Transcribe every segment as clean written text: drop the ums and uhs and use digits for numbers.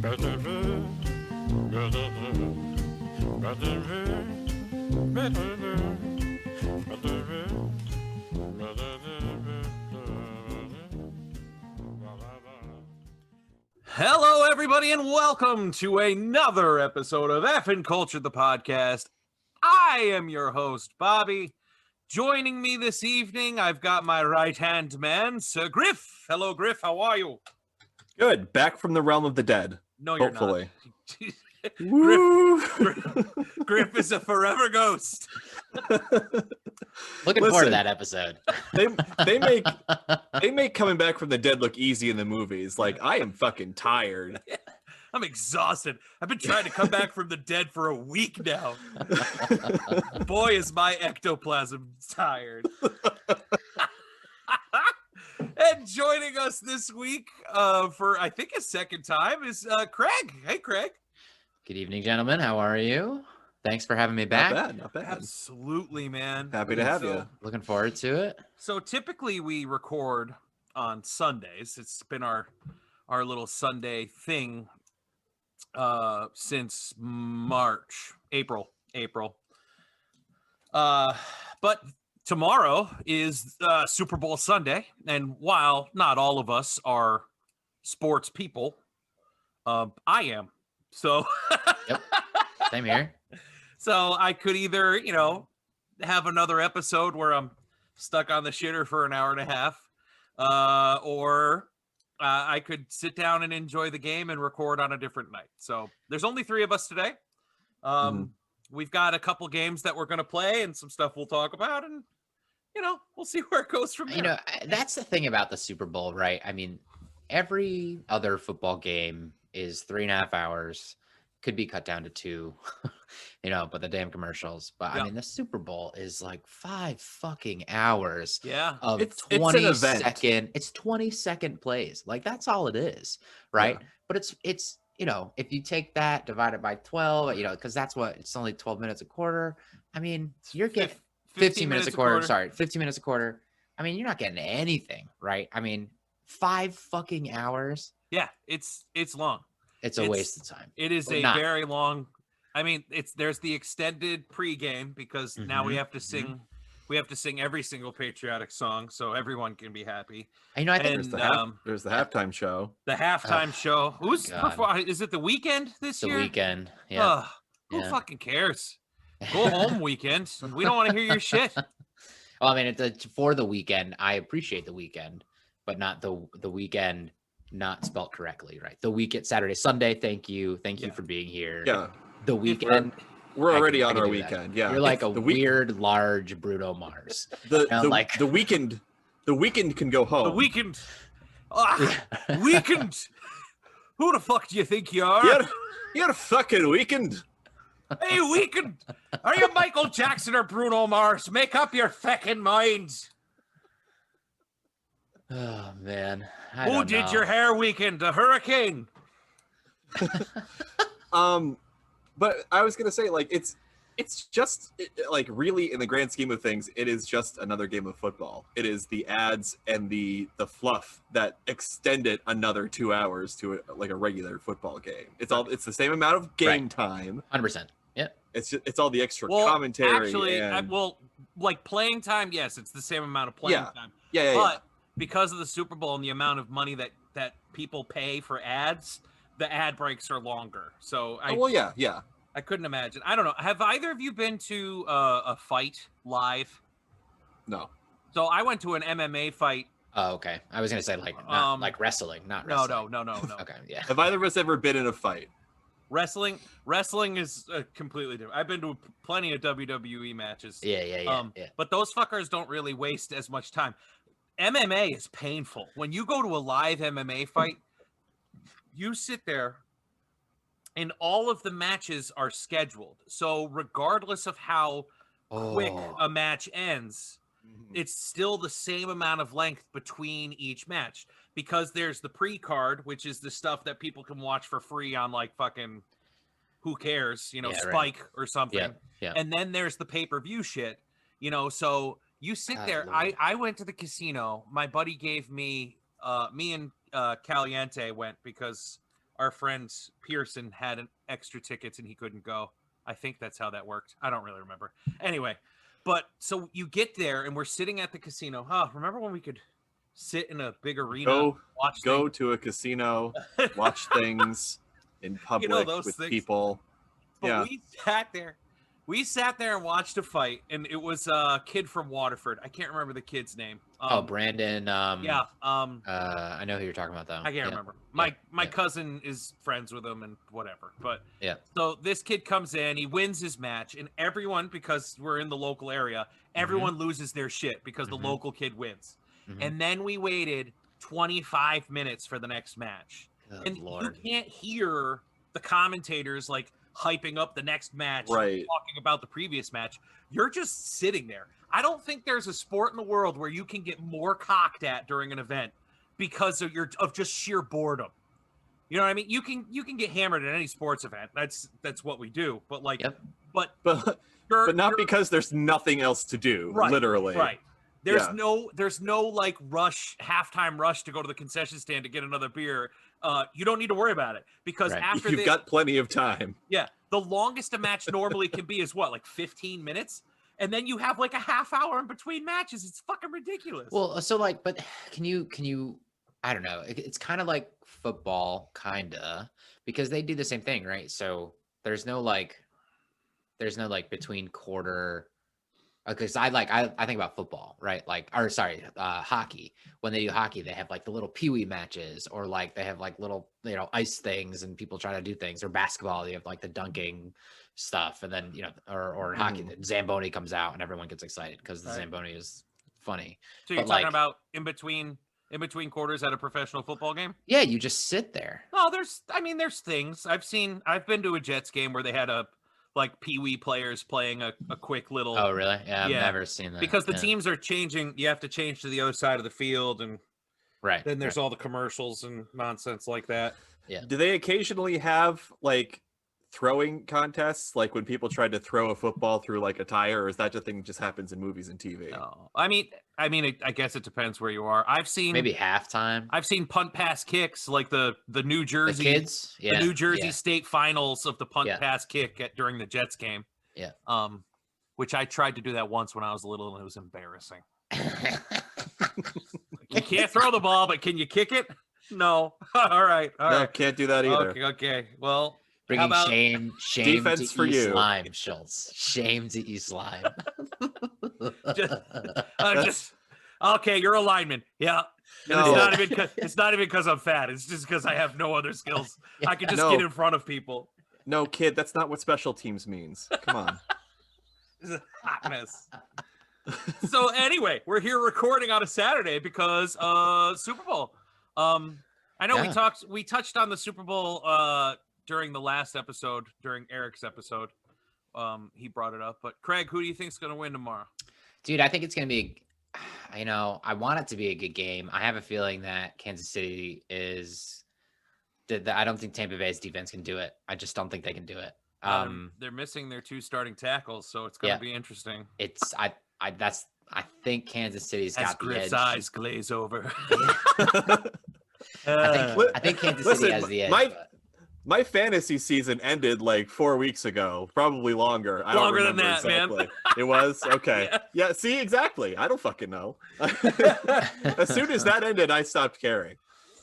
Hello, everybody, and welcome to another episode of Effin Cultured, the podcast. I am your host, Bobby. Joining me this evening, I've got my right-hand man, Sir Griff. Hello, Griff. How are you? Good. Back from the realm of the dead. No, you're hopefully. Not. Griff is a forever ghost. Looking forward to that episode. They make coming back from the dead look easy in the movies. Like, I am fucking tired. I'm exhausted. I've been trying to come back from the dead for a week now. Boy, is my ectoplasm tired. And joining us this week for, I think, a second time is Craig. Hey, Craig. Good evening, gentlemen. How are you? Thanks for having me back. Not bad. Absolutely, man. Happy to have you. Looking forward to it. So typically we record on Sundays. It's been our little Sunday thing since April. But tomorrow is Super Bowl Sunday, and while not all of us are sports people, I am. So Yep. Same here. So I could either, have another episode where I'm stuck on the shitter for an hour and a half, or I could sit down and enjoy the game and record on a different night. So there's only 3 of us today. We've got a couple games that we're going to play and some stuff we'll talk about, and we'll see where it goes from there. That's the thing about the Super Bowl, right? I mean, every other football game is 3.5 hours, could be cut down to 2, but the damn commercials. But I mean, the Super Bowl is like 5 fucking hours. Yeah. Of It's 20-second plays. Like, that's all it is, right? Yeah. But it's if you take that, divide it by 12, because that's what, it's only 12 minutes a quarter. I mean, you're getting 15 minutes a quarter. Sorry, 15 minutes a quarter. I mean, you're not getting anything, right? I mean, 5 fucking hours. Yeah, it's long. It's a waste of time. It is very long. I mean, there's the extended pregame because now we have to sing. We have to sing every single patriotic song so everyone can be happy. I think there's the halftime show. The halftime show. Is it the weekend this year? The weekend. Yeah. Who fucking cares? Go home, weekend. We don't want to hear your shit. Well, I mean, for the weekend, I appreciate the weekend, but not the weekend not spelled correctly, right? The weekend, Saturday, Sunday. Thank you for being here. Yeah. The weekend. We're already on our weekend. Yeah. You're like weird, large Bruno Mars. The weekend can go home. The weekend. Weekend. Who the fuck do you think you are? You're fucking weekend. Hey, weekend. Are you Michael Jackson or Bruno Mars? Make up your fucking minds. Oh, man. Who did your hair, weekend? A hurricane? But I was gonna say, like, it's just like, really, in the grand scheme of things, it is just another game of football. It is the ads and the fluff that extend it another 2 hours to a regular football game. It's the same amount of game time. 100%. Yeah. It's all the extra commentary. Actually, like playing time, yes, it's the same amount of playing time. Yeah. But because of the Super Bowl and the amount of money that people pay for ads, the ad breaks are longer. So yeah. I couldn't imagine. I don't know. Have either of you been to a fight live? No. So I went to an MMA fight. Oh, okay. I was gonna say like wrestling, not wrestling. No. Okay, yeah. Have either of us ever been in a fight? Wrestling is completely different. I've been to plenty of WWE matches. Yeah. But those fuckers don't really waste as much time. MMA is painful. When you go to a live MMA fight, you sit there and all of the matches are scheduled. So regardless of how quick a match ends, it's still the same amount of length between each match, because there's the pre-card, which is the stuff that people can watch for free on like fucking who cares, Spike or something. Yeah. And then there's the pay-per-view shit, so you sit there. I went to the casino. My buddy gave me, me and Caliente went because our friend Pearson had an extra tickets and he couldn't go. I think that's how that worked. I don't really remember. Anyway, but so you get there and we're sitting at the casino. Remember when we could sit in a big arena, go to a casino, watch things in public those with things. people. But we sat there and watched a fight, and it was a kid from Waterford. I can't remember the kid's name. Brandon. Yeah. I know who you're talking about though. I can't remember. My cousin is friends with him and whatever. But yeah. So this kid comes in, he wins his match, and everyone, because we're in the local area, everyone loses their shit because the local kid wins. And then we waited 25 minutes for the next match. Good and Lord. You can't hear the commentators like hyping up the next match, right, talking about the previous match. You're just sitting there. I don't think there's a sport in the world where you can get more cocked at during an event because of just sheer boredom. You know what I mean? You can get hammered at any sports event. That's what we do. But like, but not because there's nothing else to do. Right, literally, right. There's no like halftime rush to go to the concession stand to get another beer. You don't need to worry about it because after you've got plenty of time. Yeah, the longest a match normally can be is what, like 15 minutes, and then you have like a half hour in between matches. It's fucking ridiculous. Well, so like, but can you? I don't know. It's kind of like football, kinda, because they do the same thing, right? So there's no between quarter. Because I think about football, right? Hockey. When they do hockey, they have like the little peewee matches, or like they have like little, ice things, and people try to do things. Or basketball, they have like the dunking stuff, and then or hockey, the Zamboni comes out, and everyone gets excited because the Zamboni is funny. So you're talking about in between quarters at a professional football game? Yeah, you just sit there. Oh, there's things I've been to a Jets game where they had like peewee players playing a quick little. Oh, really? Yeah, I've never seen that. Because the teams are changing. You have to change to the other side of the field, and then there's all the commercials and nonsense like that. Yeah. Do they occasionally have like throwing contests, like when people try to throw a football through like a tire, or is that just thing just happens in movies and TV? No, I mean, I guess it depends where you are. I've seen maybe halftime. I've seen punt pass kicks, like the New Jersey kids, the New Jersey State Finals of the punt pass kick during the Jets game. Yeah. Which I tried to do that once when I was little, and it was embarrassing. You can't throw the ball, but can you kick it? No. All right. Can't do that either. Okay. Well. Bringing shame defense to for you, slime, Schultz. Shame to you, slime. just okay. You're a lineman, yeah. And it's not even because I'm fat. It's just because I have no other skills. I can just get in front of people. No, kid, that's not what special teams means. Come on. It's a hot mess. So anyway, we're here recording on a Saturday because Super Bowl. I know we touched on the Super Bowl during the last episode, during Eric's episode. He brought it up. But Craig, who do you think is going to win tomorrow? Dude, I think it's going to be, I want it to be a good game. I have a feeling that Kansas City I don't think Tampa Bay's defense can do it. I just don't think they can do it. They're missing their 2 starting tackles, so it's going to be interesting. I think Kansas City's got the edge. Eyes glaze over. I think Kansas City has the edge. My fantasy season ended like 4 weeks ago, probably longer. I don't remember than that, exactly. man. It was okay. Yeah. See, exactly. I don't fucking know. As soon as that ended, I stopped caring.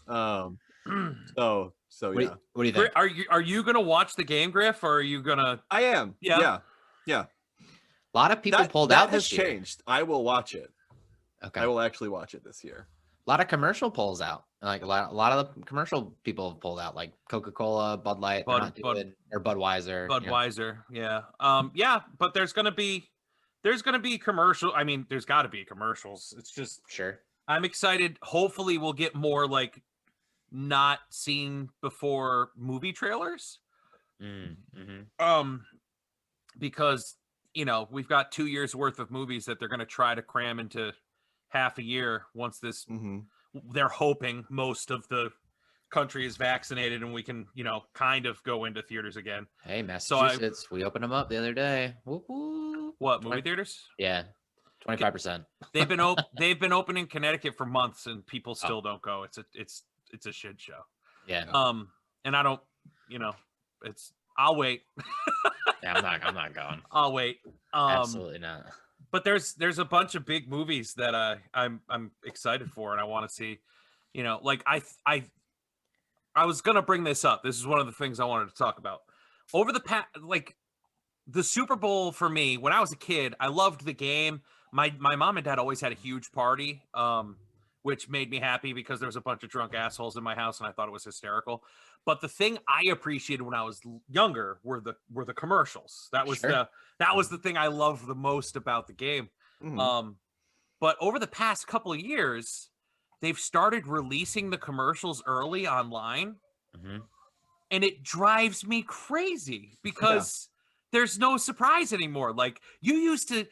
So What do you think? Are you gonna watch the game, Griff, or are you gonna? I am. Yeah. A lot of people pulled out this year. That has changed. I will watch it. Okay. I will actually watch it this year. A lot of commercial pulls out. Like a lot of the commercial people have pulled out, like Coca-Cola, Bud Light, or Budweiser. Budweiser, yeah. But there's gonna be commercial. I mean, there's got to be commercials. It's just sure. I'm excited. Hopefully, we'll get more like not seen before movie trailers. Because we've got 2 years worth of movies that they're gonna try to cram into half a year once this. They're hoping most of the country is vaccinated and we can, kind of go into theaters again. Hey, Massachusetts, we opened them up the other day. Woo-hoo. What, movie theaters? Yeah, 25%. They've been open in Connecticut for months and people still don't go. It's a shit show. Yeah. and I don't, I'll wait. Yeah, I'm not going. I'll wait. Absolutely not. But there's a bunch of big movies that I'm excited for and I want to see. Like I was gonna bring this up. This is one of the things I wanted to talk about. Over the past, like the Super Bowl for me, when I was a kid, I loved the game. My mom and dad always had a huge party, which made me happy because there was a bunch of drunk assholes in my house and I thought it was hysterical. But the thing I appreciated when I was younger were the commercials. That was the thing I loved the most about the game. Mhm. But over the past couple of years, they've started releasing the commercials early online, and it drives me crazy because there's no surprise anymore. Like you used to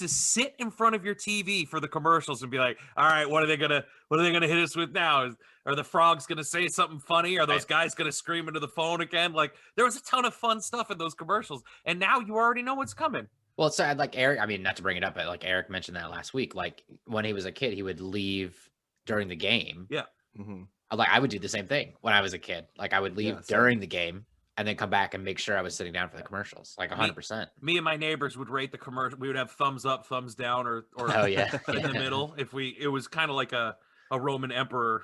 sit in front of your TV for the commercials and be like, all right, what are they gonna hit us with now? Are the frogs gonna say something funny? Are those guys gonna scream into the phone again? Like there was a ton of fun stuff in those commercials, and now you already know what's coming. Well, it's like Eric, I mean, not to bring it up, but like Eric mentioned that last week, like when he was a kid, he would leave during the game. Yeah. Like I would do the same thing when I was a kid. Like I would leave during the game and then come back and make sure I was sitting down for the commercials, like 100%. Me and my neighbors would rate the commercial. We would have thumbs up, thumbs down, or oh yeah, in the middle. It was kind of like a Roman emperor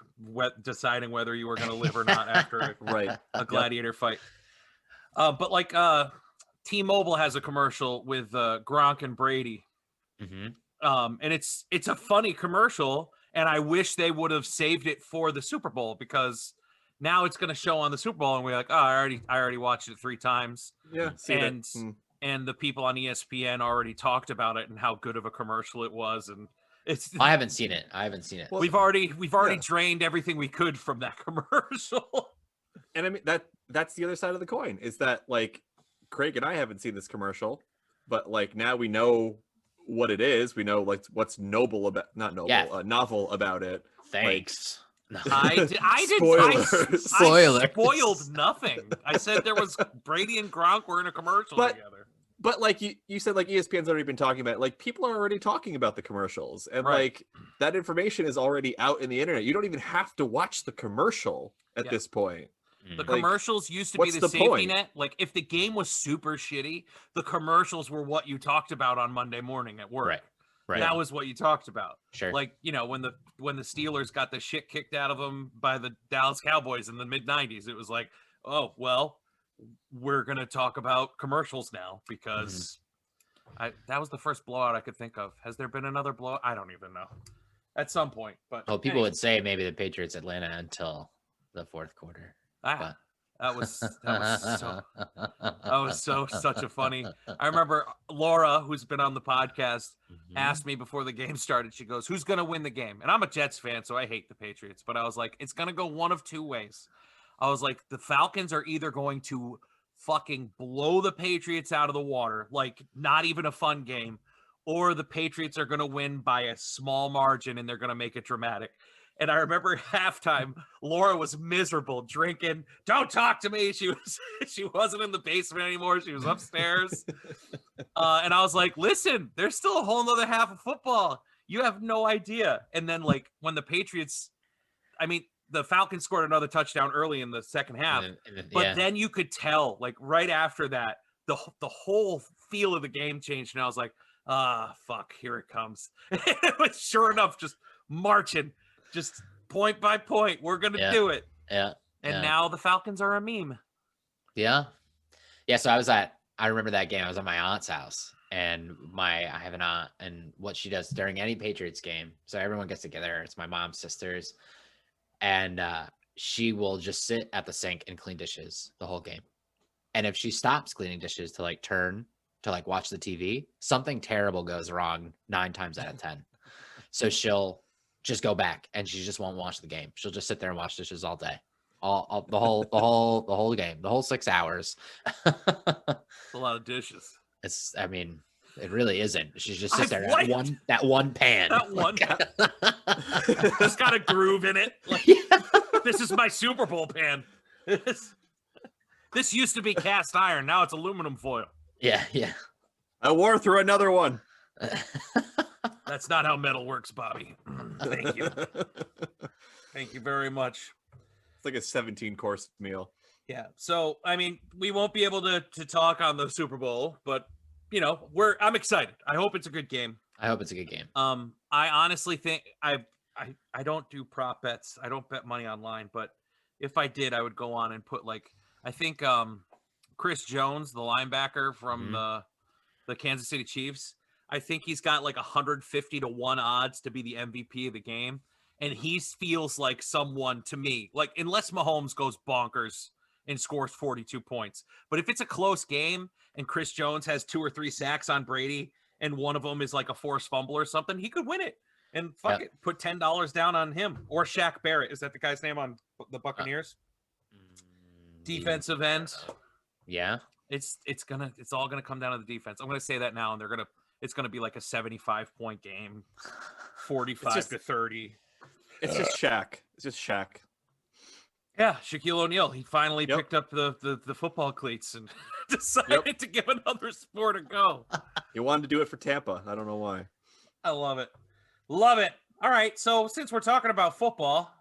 deciding whether you were going to live or not after a gladiator fight. But like T-Mobile has a commercial with Gronk and Brady, and it's a funny commercial, and I wish they would have saved it for the Super Bowl because now it's going to show on the Super Bowl, and we're like, oh, I already watched it 3 times. Yeah, and the people on ESPN already talked about it and how good of a commercial it was, and it's. I haven't seen it. Well, we've already drained everything we could from that commercial. And I mean that's the other side of the coin is that like Craig and I haven't seen this commercial, but like now we know what it is. We know like what's novel about it. Thanks. Like, I spoiled nothing. I said there was Brady and Gronk were in a commercial together. But like you said, like ESPN's already been talking about it. Like people are already talking about the commercials, and like that information is already out in the internet. You don't even have to watch the commercial at this point. The commercials used to be the safety net. Like if the game was super shitty, the commercials were what you talked about on Monday morning at work. Right. That was what you talked about. Sure. Like, when the Steelers got the shit kicked out of them by the Dallas Cowboys in the mid-90s, it was like, oh, well, we're going to talk about commercials now because that was the first blowout I could think of. Has there been another blowout? I don't even know. At some point, but people would say maybe the Patriots Atlanta until the fourth quarter. That was such a funny. I remember Laura, who's been on the podcast, asked me before the game started. She goes, "Who's going to win the game?" And I'm a Jets fan, so I hate the Patriots. But I was like, it's going to go one of 2 ways. I was like, the Falcons are either going to fucking blow the Patriots out of the water, like not even a fun game, or the Patriots are going to win by a small margin and they're going to make it dramatic. And I remember halftime, Laura was miserable, drinking. Don't talk to me. She wasn't in the basement anymore. She was upstairs. And I was like, listen, there's still a whole nother half of football. You have no idea. And then like when the Patriots, the Falcons scored another touchdown early in the second half. But then you could tell, like right after that, the whole feel of the game changed. And I was like, fuck, here it comes. It was sure enough, just marching. Just point by point, we're going to do it. Yeah. And now the Falcons are a meme. Yeah. Yeah. So I remember that game. I was at my aunt's house and I have an aunt, and what she does during any Patriots game. So everyone gets together. It's my mom's sisters. And she will just sit at the sink and clean dishes the whole game. And if she stops cleaning dishes to like turn to like watch the TV, something terrible goes wrong 9 times out of 10. So she'll just go back and she just won't watch the game. She'll just sit there and watch dishes all day, all the whole game, the whole 6 hours. It's a lot of dishes. It really isn't. She's just sits there that one pan. That one. It's got a groove in it. Like, this is my Super Bowl pan. This used to be cast iron. Now it's aluminum foil. Yeah. I wore through another one. That's not how metal works, Bobby. Thank you. Thank you very much. It's like a 17-course meal. Yeah. So, I mean, we won't be able to talk on the Super Bowl, but I'm excited. I hope it's a good game. I hope it's a good game. I honestly think I don't do prop bets. I don't bet money online, but if I did, I would go on and put I think Chris Jones, the linebacker from the Kansas City Chiefs, I think he's got 150-1 odds to be the MVP of the game. And he feels like someone to me, unless Mahomes goes bonkers and scores 42 points. But if it's a close game and Chris Jones has 2 or 3 sacks on Brady and one of them is a forced fumble or something, he could win it. And fuck it, put $10 down on him or Shaq Barrett. Is that the guy's name on the Buccaneers? Defensive end. Yeah. It's all gonna come down to the defense. I'm gonna say that now, and it's gonna be a 75-point game, 45-30. It's just Shaq. It's just Shaq. Yeah, Shaquille O'Neal. He finally picked up the football cleats and decided to give another sport a go. He wanted to do it for Tampa. I don't know why. I love it. Love it. All right, so since we're talking about football,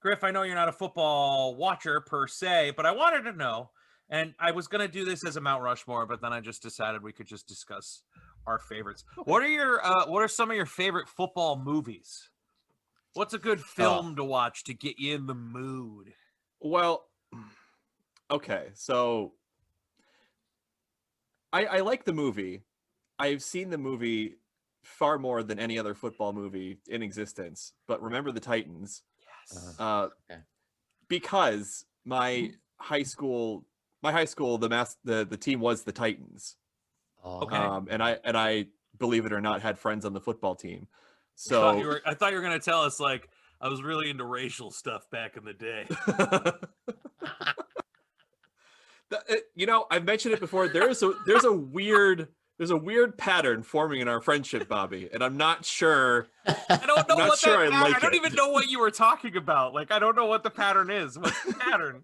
Griff, I know you're not a football watcher per se, but I wanted to know, and I was going to do this as a Mount Rushmore, but then I just decided we could just discuss our favorites. What are some of your favorite football movies? What's a good film to watch to get you in the mood? Well, okay, so I like the movie. I've seen the movie far more than any other football movie in existence, but Remember the Titans. Yes. Because my high school, the team was the Titans. Okay. And I believe it or not had friends on the football team. So I thought you were going to tell us I was really into racial stuff back in the day. I've mentioned it before. There's a weird pattern forming in our friendship, Bobby, and I'm not sure. I don't know what sure I don't even know what you were talking about. I don't know what the pattern is. What's the pattern?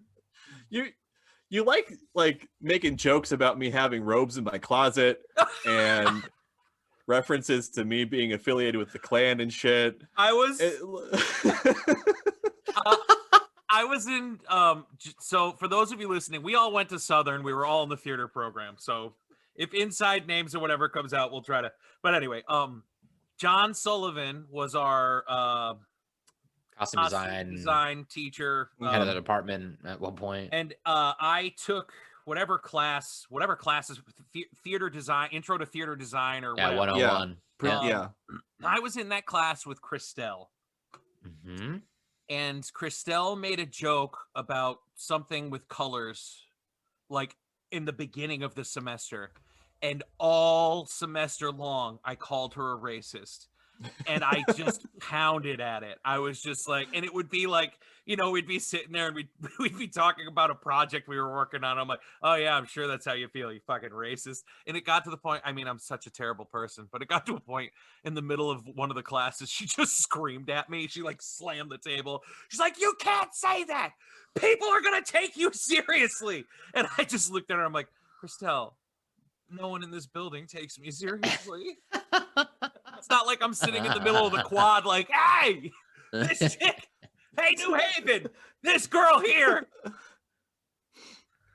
You like making jokes about me having robes in my closet and references to me being affiliated with the Klan and shit. I was in so for those of you listening, we all went to Southern. We were all in the theater program. So if inside names or whatever comes out, we'll try to. But anyway, John Sullivan was our costume design teacher. Head of the department at one point. And I took whatever classes, theater design, intro to theater design or whatever. 101. Yeah. I was in that class with Christelle. Mm-hmm. And Christelle made a joke about something with colors, in the beginning of the semester. And all semester long, I called her a racist. And I just pounded at it. I was just and it would be we'd be sitting there and we'd be talking about a project we were working on. I'm like, oh yeah, I'm sure that's how you feel, you fucking racist. And it got to the point, I mean, I'm such a terrible person, but it got to a point in the middle of one of the classes, she just screamed at me. She slammed the table. She's like, you can't say that. People are going to take you seriously. And I just looked at her. I'm like, Christelle, no one in this building takes me seriously. It's not like I'm sitting in the middle of the quad hey, this chick, hey, New Haven, this girl here.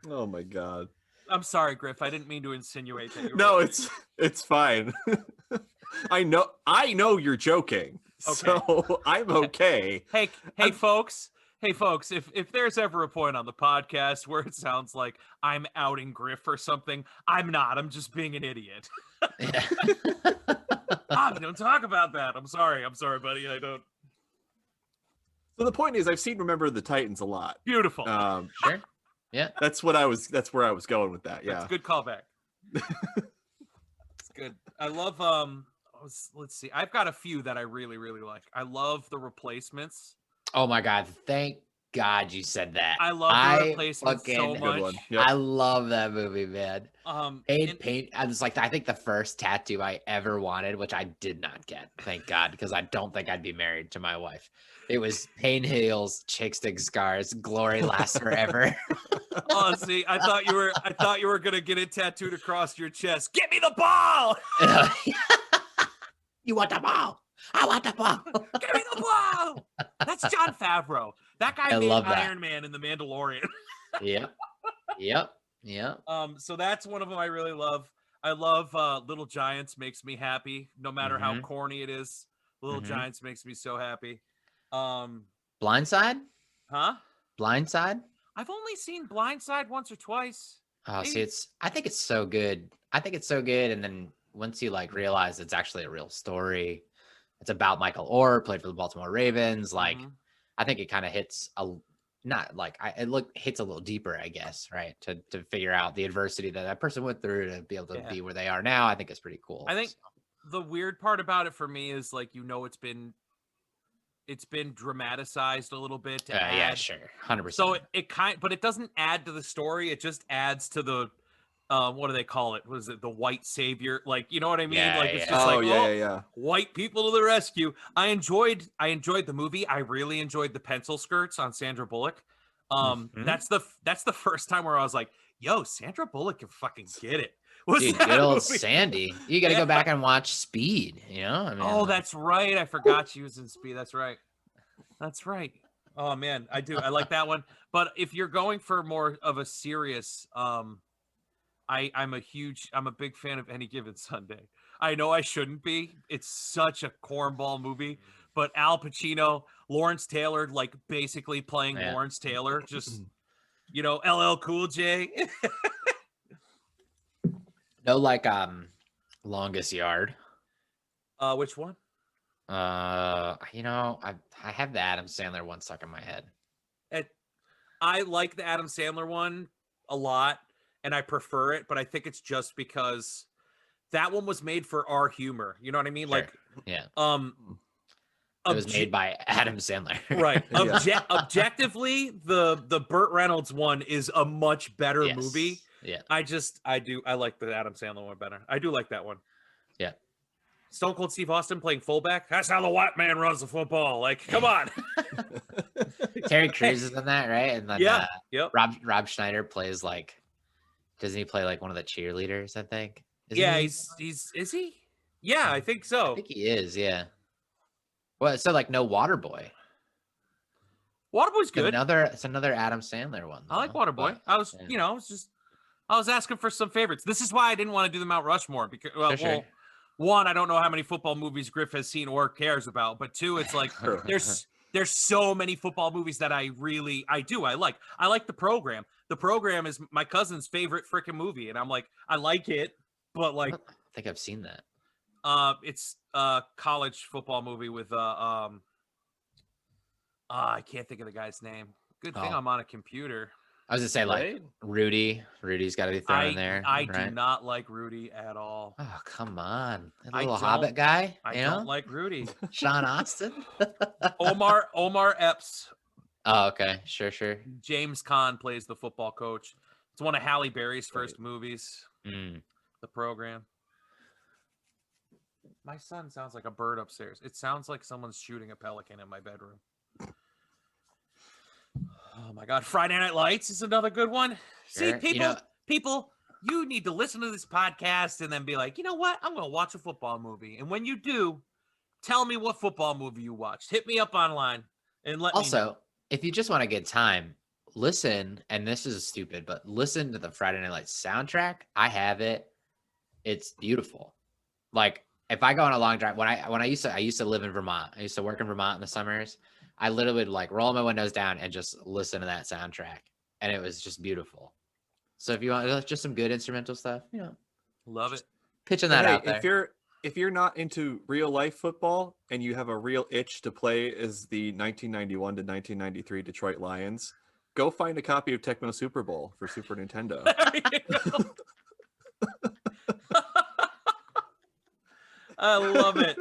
Oh my God. I'm sorry, Griff. I didn't mean to insinuate that. No, it's fine. I know you're joking. Okay. So I'm okay. Hey, folks. Hey, folks, if there's ever a point on the podcast where it sounds like I'm outing Griff or something, I'm not. I'm just being an idiot. Don't talk about that. I'm sorry, buddy. I don't. So the point is, I've seen Remember the Titans a lot. Beautiful. Sure. Yeah. That's where I was going with that. Yeah. That's a good callback. It's good. I love let's see. I've got a few that I really, really like. I love The Replacements. Oh my God! Thank God you said that. I love The Replacements so much. Yep. I love that movie, man. Paint. I was I think the first tattoo I ever wanted, which I did not get, thank God, because I don't think I'd be married to my wife. It was Pain Heals, Chick Stick Scars, Glory Lasts Forever. Oh, see, I thought you were gonna get it tattooed across your chest. Give me the ball. You want the ball? I want the ball. Give me the ball. That's Jon Favreau. That guy made Iron Man in The Mandalorian. Yeah. Yep. So that's one of them I really love. I love Little Giants makes me happy, no matter how corny it is. Little Giants makes me so happy. Blindside? Huh? Blindside? I've only seen Blindside once or twice. Oh, see, I think it's so good. And then once you like realize it's actually a real story, it's about Michael Orr, played for the Baltimore Ravens. Like, I think it kind of hits hits a little deeper, I guess, right? To figure out the adversity that person went through to be able to be where they are now. I think it's pretty cool. I think the weird part about it for me is like, it's been dramatized a little bit to add. Yeah, sure. 100%. So but it doesn't add to the story. It just adds to the, what do they call it? Was it the white savior? Like, you know what I mean? Yeah, like, it's yeah. just white people to the rescue. I enjoyed the movie. I really enjoyed the pencil skirts on Sandra Bullock. That's the first time where I was like, yo, Sandra Bullock can fucking get it. Dude, good old Sandy. You got to go back and watch Speed, you know? I mean, that's right. I forgot she was in Speed. That's right. Oh man, I do. I like that one. But if you're going for more of a serious, I'm a big fan of Any Given Sunday. I know I shouldn't be. It's such a cornball movie, but Al Pacino, Lawrence Taylor, like basically playing Lawrence Taylor, just LL Cool J. No, like Longest Yard. Which one? I have the Adam Sandler one stuck in my head. I like the Adam Sandler one a lot, and I prefer it, but I think it's just because that one was made for our humor. You know what I mean? Sure. Like, it was made by Adam Sandler. Right. Objectively, the Burt Reynolds one is a much better movie. Yeah. I like the Adam Sandler one better. I do like that one. Yeah. Stone Cold Steve Austin playing fullback. That's how the white man runs the football. Like, come on. Terry Crews is in that, right? And then Rob Schneider plays doesn't he play like one of the cheerleaders, I think? Is he? Yeah, I think so. I think he is, yeah. Well, so like no Waterboy. Waterboy's good. It's another Adam Sandler one. I like Waterboy. I was asking for some favorites. This is why I didn't want to do the Mount Rushmore because one, I don't know how many football movies Griff has seen or cares about, but two, it's like there's so many football movies that I like. I like The Program. The Program is my cousin's favorite freaking movie, and I'm like, I like it, but like, I think I've seen that. It's a college football movie with I can't think of the guy's name. Good thing I'm on a computer. I was gonna say like Rudy. Rudy's got to be thrown in there. I do not like Rudy at all. Oh come on, that little Hobbit guy. I don't like Rudy. Sean Austin. Omar Epps. Oh okay, sure. James Caan plays the football coach. It's one of Halle Berry's first movies. The Program. My son sounds like a bird upstairs. It sounds like someone's shooting a pelican in my bedroom. Oh my God. Friday Night Lights is another good one. Sure. See, people, you need to listen to this podcast and then be like, you know what? I'm going to watch a football movie. And when you do, tell me what football movie you watched. Hit me up online and let me know. If you just want a good time, listen, and this is stupid, but listen to the Friday Night Lights soundtrack. I have it. It's beautiful. Like if I go on a long drive, I used to live in Vermont. I used to work in Vermont in the summers. I literally would like roll my windows down and just listen to that soundtrack. And it was just beautiful. So if you want just some good instrumental stuff, love it. Pitching that out there. If you're not into real life football and you have a real itch to play as the 1991 to 1993 Detroit Lions, go find a copy of Tecmo Super Bowl for Super Nintendo. I love it.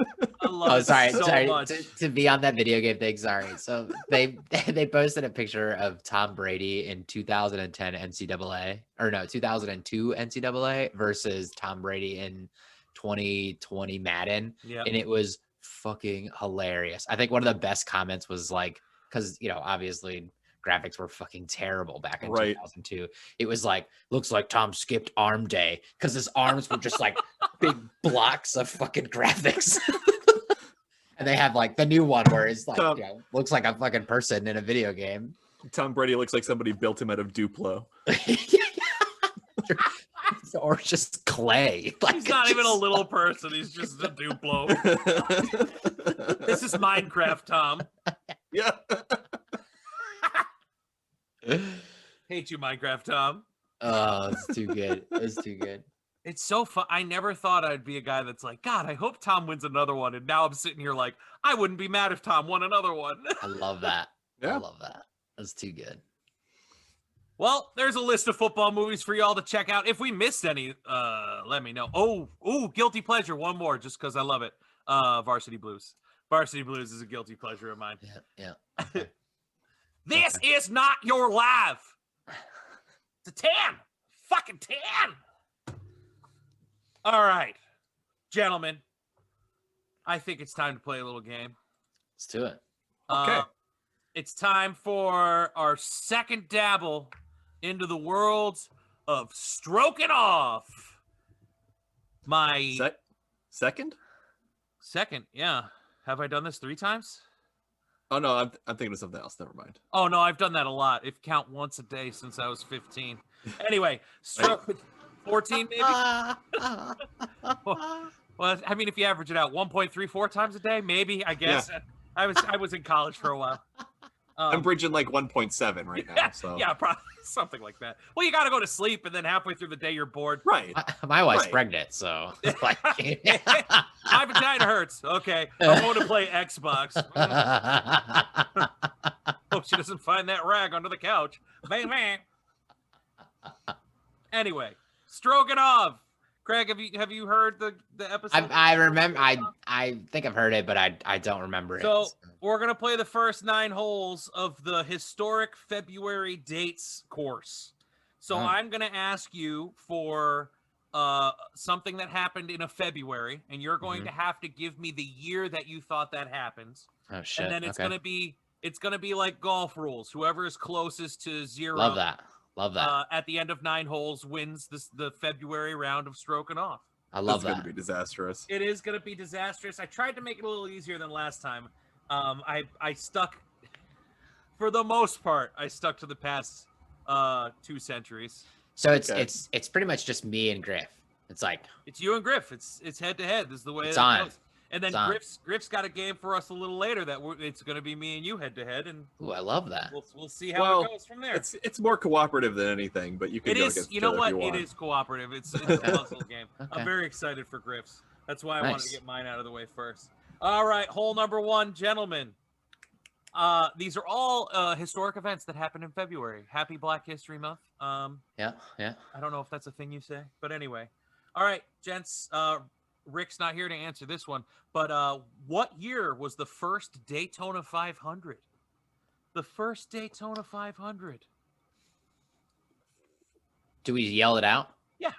Sorry, much. To be on that video game thing. Sorry. So they posted a picture of Tom Brady in 2010 NCAA, or no, 2002 NCAA versus Tom Brady in 2020 Madden, and it was fucking hilarious. I think one of the best comments was like, because obviously graphics were fucking terrible back in 2002. It was like, looks like Tom skipped arm day because his arms were just like big blocks of fucking graphics. And they have like the new one where it's like, looks like a fucking person in a video game. Tom Brady looks like somebody built him out of Duplo. or just clay. Like, He's not even a little person. He's just a Duplo. This is Minecraft, Tom. Yeah. Hate you, Minecraft, Tom. Oh, it's too good. It's too good. It's so fun. I never thought I'd be a guy that's like, God, I hope Tom wins another one. And now I'm sitting here like, I wouldn't be mad if Tom won another one. I love that. Yeah. I love that. That's too good. Well, there's a list of football movies for y'all to check out. If we missed any, let me know. Oh, guilty pleasure. One more, just because I love it. Varsity Blues. Varsity Blues is a guilty pleasure of mine. Yeah. This is not your life. It's a 10. Fucking 10. All right, gentlemen. I think it's time to play a little game. Let's do it. Okay. It's time for our second dabble into the world of stroking off. My Second? second, yeah. Have I done this 3 times? Oh no, I'm thinking of something else. Never mind. Oh no, I've done that a lot. If count once a day since I was 15. Anyway, stroke 14 maybe. Well, I mean, if you average it out, 1.34 times a day, maybe. I guess. Yeah. I was in college for a while. I'm bridging like 1.7 right now. So Yeah, probably something like that. Well, you got to go to sleep, and then halfway through the day, you're bored. right. My wif's Right. pregnant, so like, My vagina hurts. Okay, I'm going to play Xbox. Hope she doesn't find that rag under the couch. Bang, bang. Anyway, Stroganov. Craig, have you heard the episode? I remember. I think I've heard it, but I don't remember it. So we're gonna play the first 9 holes of the historic February dates course. So I'm gonna ask you for something that happened in a February, and you're going to have to give me the year that you thought that happened. Oh shit! And then it's gonna be like golf rules. Whoever is closest to 0. Love that. Love that. At the end of 9 holes wins the February round of Stroking Off. I love It's that. going to be disastrous. It is going to be disastrous. I tried to make it a little easier than last time. I stuck, for the most part, I stuck to the past 2 centuries. So it's Okay. it's pretty much just me and Griff. It's like It's you and Griff. It's head to head. This is the way It's that it on. goes. And then It's on. Griff's got a game for us a little later that it's going to be me and you head to head, and ooh, I love that. we'll see how Well, it goes from there. It's more cooperative than anything, but you can It go is. against You each know other what? if you It want. is cooperative. It's a puzzle game. Okay. I'm very excited for Griff's. That's why I wanted to Nice. get mine out of the way first. All right, hole number 1, gentlemen. These are all historic events that happened in February. Happy Black History Month. Yeah. I don't know if that's a thing you say, but anyway. All right, gents. Rick's not here to answer this one, but what year was the first Daytona 500? The first Daytona 500. Do we yell it out? Yeah.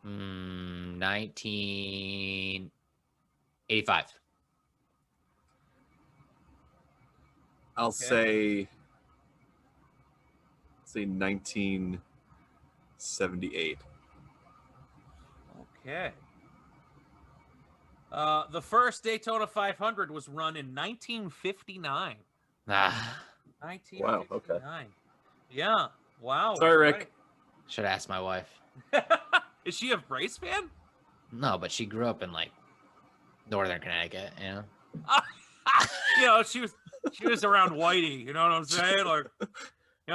1985. I'll say 1978. Okay. The first Daytona 500 was run in 1959. Ah, 1959. Yeah. Wow. Sorry, Rick. should ask my wife. Right. Is she a Brace fan? No, but she grew up in like Northern Connecticut. You know. You know, she was around Whitey. You know what I'm saying? Like,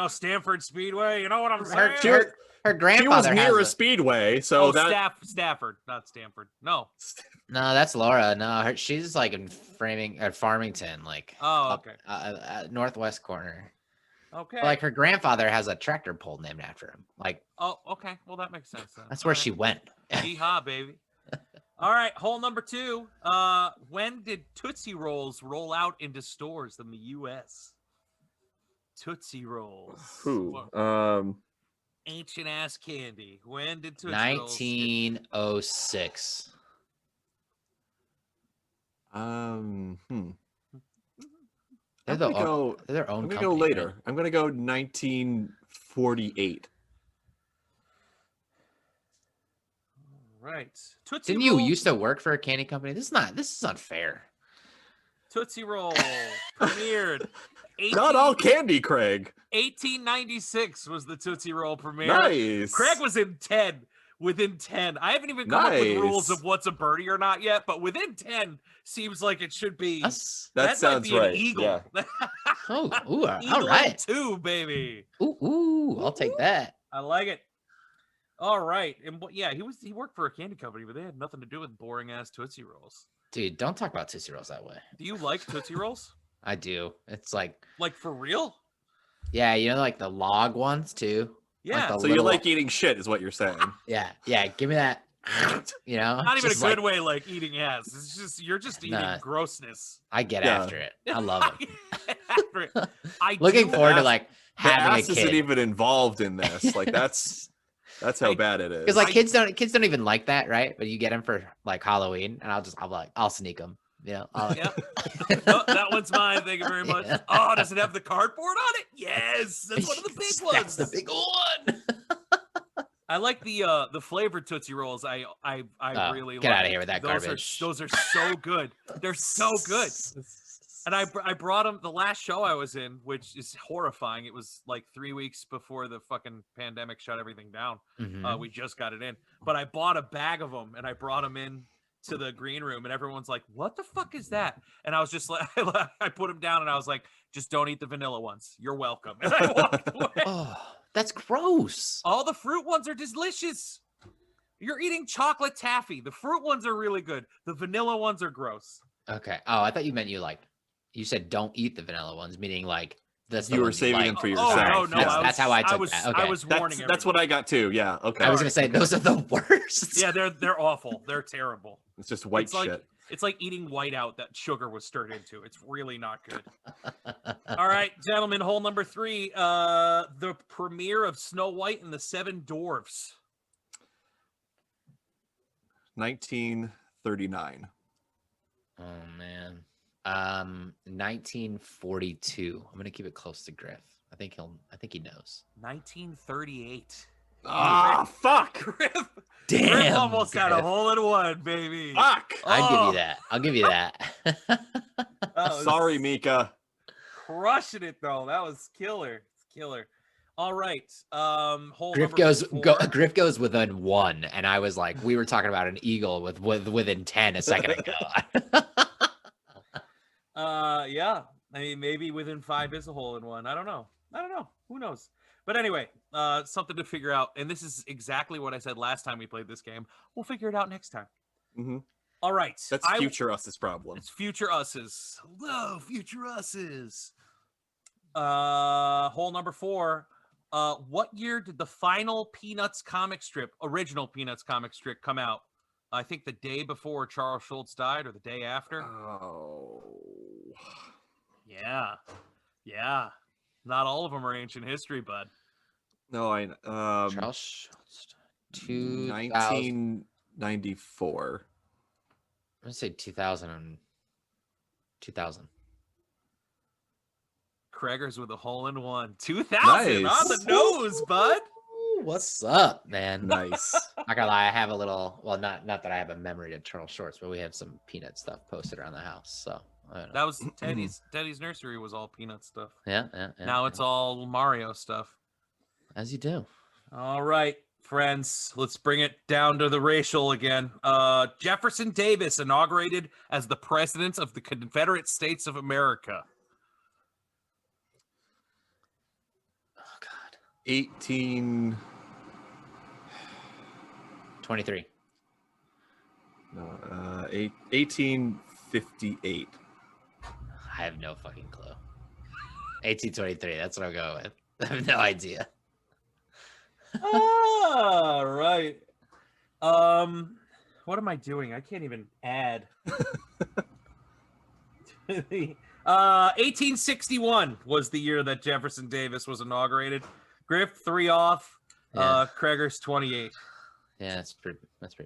Stanford Speedway. You know what I'm saying? Her She was grandfather near a has speedway, so Stafford, not Stanford. No. No, that's Laura. No, she's like in Farmington, like Oh, okay. northwest corner. Okay. But, like her grandfather has a tractor pull named after him. Like Oh, okay. Well, that makes sense. Then. that's All where right. she went. Yeehaw, baby. All right, hole number 2. When did Tootsie Rolls roll out into stores in the U.S.? Tootsie Rolls. who? Ancient ass candy. When did Tootsie Rolls? 1906. They're I'm gonna their own I'm gonna company, go right? later. I'm gonna go 1948. Right. Tootsie Didn't you Roll. used to work for a candy company? This is unfair. Tootsie Roll premiered Not all candy, Craig. 1896 was the Tootsie Roll premiere. Nice. Craig was in 10. Within 10. I haven't even come up with rules Nice. of what's a birdie or not yet, but within 10 seems like it should be. That sounds might be right. An eagle. Yeah. Oh, all Eagle right. 2, baby. Ooh, I'll take that. I like it. All right. And yeah, he worked for a candy company, but they had nothing to do with boring ass Tootsie Rolls. Dude, don't talk about Tootsie Rolls that way. Do you like Tootsie Rolls? I do. It's like for real? Yeah, like the log ones too. Yeah. So you like eating shit is what you're saying. Yeah. Give me that. Not even a good way like eating ass. It's just you're just eating grossness. I get after it. I love it. Looking forward to like having the a ass kid. isn't even involved in this. Like that's how bad it is. Because like kids don't even like that, right? But you get them for like Halloween, and I'll sneak them. Yeah. Oh, that one's mine. Thank you very much. Yeah. Oh, does it have the cardboard on it? Yes, that's one of the big ones. That's the big one. I like the flavored Tootsie Rolls. I really get like. Out of here with that garbage. Those are so good. They're so good. And I brought them the last show I was in, which is horrifying. It was like 3 weeks before the fucking pandemic shut everything down. Mm-hmm. We just got it in, but I bought a bag of them and I brought them in to the green room, and everyone's like, "What the fuck is that?" And I was just like, I put them down and I was like, "Just don't eat the vanilla ones. You're welcome." And I walked away. Oh, that's gross. All the fruit ones are delicious. You're eating chocolate taffy. The fruit ones are really good. The vanilla ones are gross. Okay. Oh, I thought you meant you said don't eat the vanilla ones, meaning like you were saving them for yourself. Oh, no, that's how I took that. Okay. I was warning everyone. That's what I got too. Yeah. Okay. I was gonna say those are the worst. Yeah, they're awful. They're terrible. It's just white shit. It's like eating whiteout that sugar was stirred into. It's really not good. All right, gentlemen, hole number 3. The premiere of Snow White and the Seven Dwarfs. 1939. Oh man. 1942. I'm gonna keep it close to Griff. I think he knows. 1938. Ah, fuck. Griff. Damn. Griff almost Griff. got a hole in one, baby. Fuck. I'll give you that. Sorry, Mika. Crushing it though. That was killer. It's killer. All right. Hole Griff number 4. Griff goes within 1, and I was like, we were talking about an eagle within 10 a second ago. Yeah. I mean, maybe within 5 is a hole in one. I don't know. Who knows? But anyway, something to figure out. And this is exactly what I said last time we played this game. We'll figure it out next time. Mm-hmm. All right. That's future us's problem. It's future us's. Hello, future us's. Hole number 4. What year did the final Peanuts comic strip, original Peanuts comic strip, come out? I think the day before Charles Schultz died or the day after. Oh. Yeah. Not all of them are ancient history, bud. No, Charles Schultz. 1994. I'm gonna say 2000. 2000. Kreger's with a hole in one. 2000 Nice. on the nose, bud. What's up, man? Nice. Not gonna lie, I have a little. Well, not that I have a memory to Charles Schultz, but we have some Peanut stuff posted around the house. So I don't know. That was Teddy's nursery was all Peanut stuff. Yeah. Now it's all Mario stuff. As you do. All right, friends, let's bring it down to the racial again. Jefferson Davis inaugurated as the President of the Confederate States of America. Oh God. 1858. No, 1858. I have no fucking clue. 1823. That's what I'm going with. I have no idea. All right. What am I doing? I can't even add. 1861 was the year that Jefferson Davis was inaugurated. Griff 3 off. Yeah. Kreger's 28. Yeah, that's pretty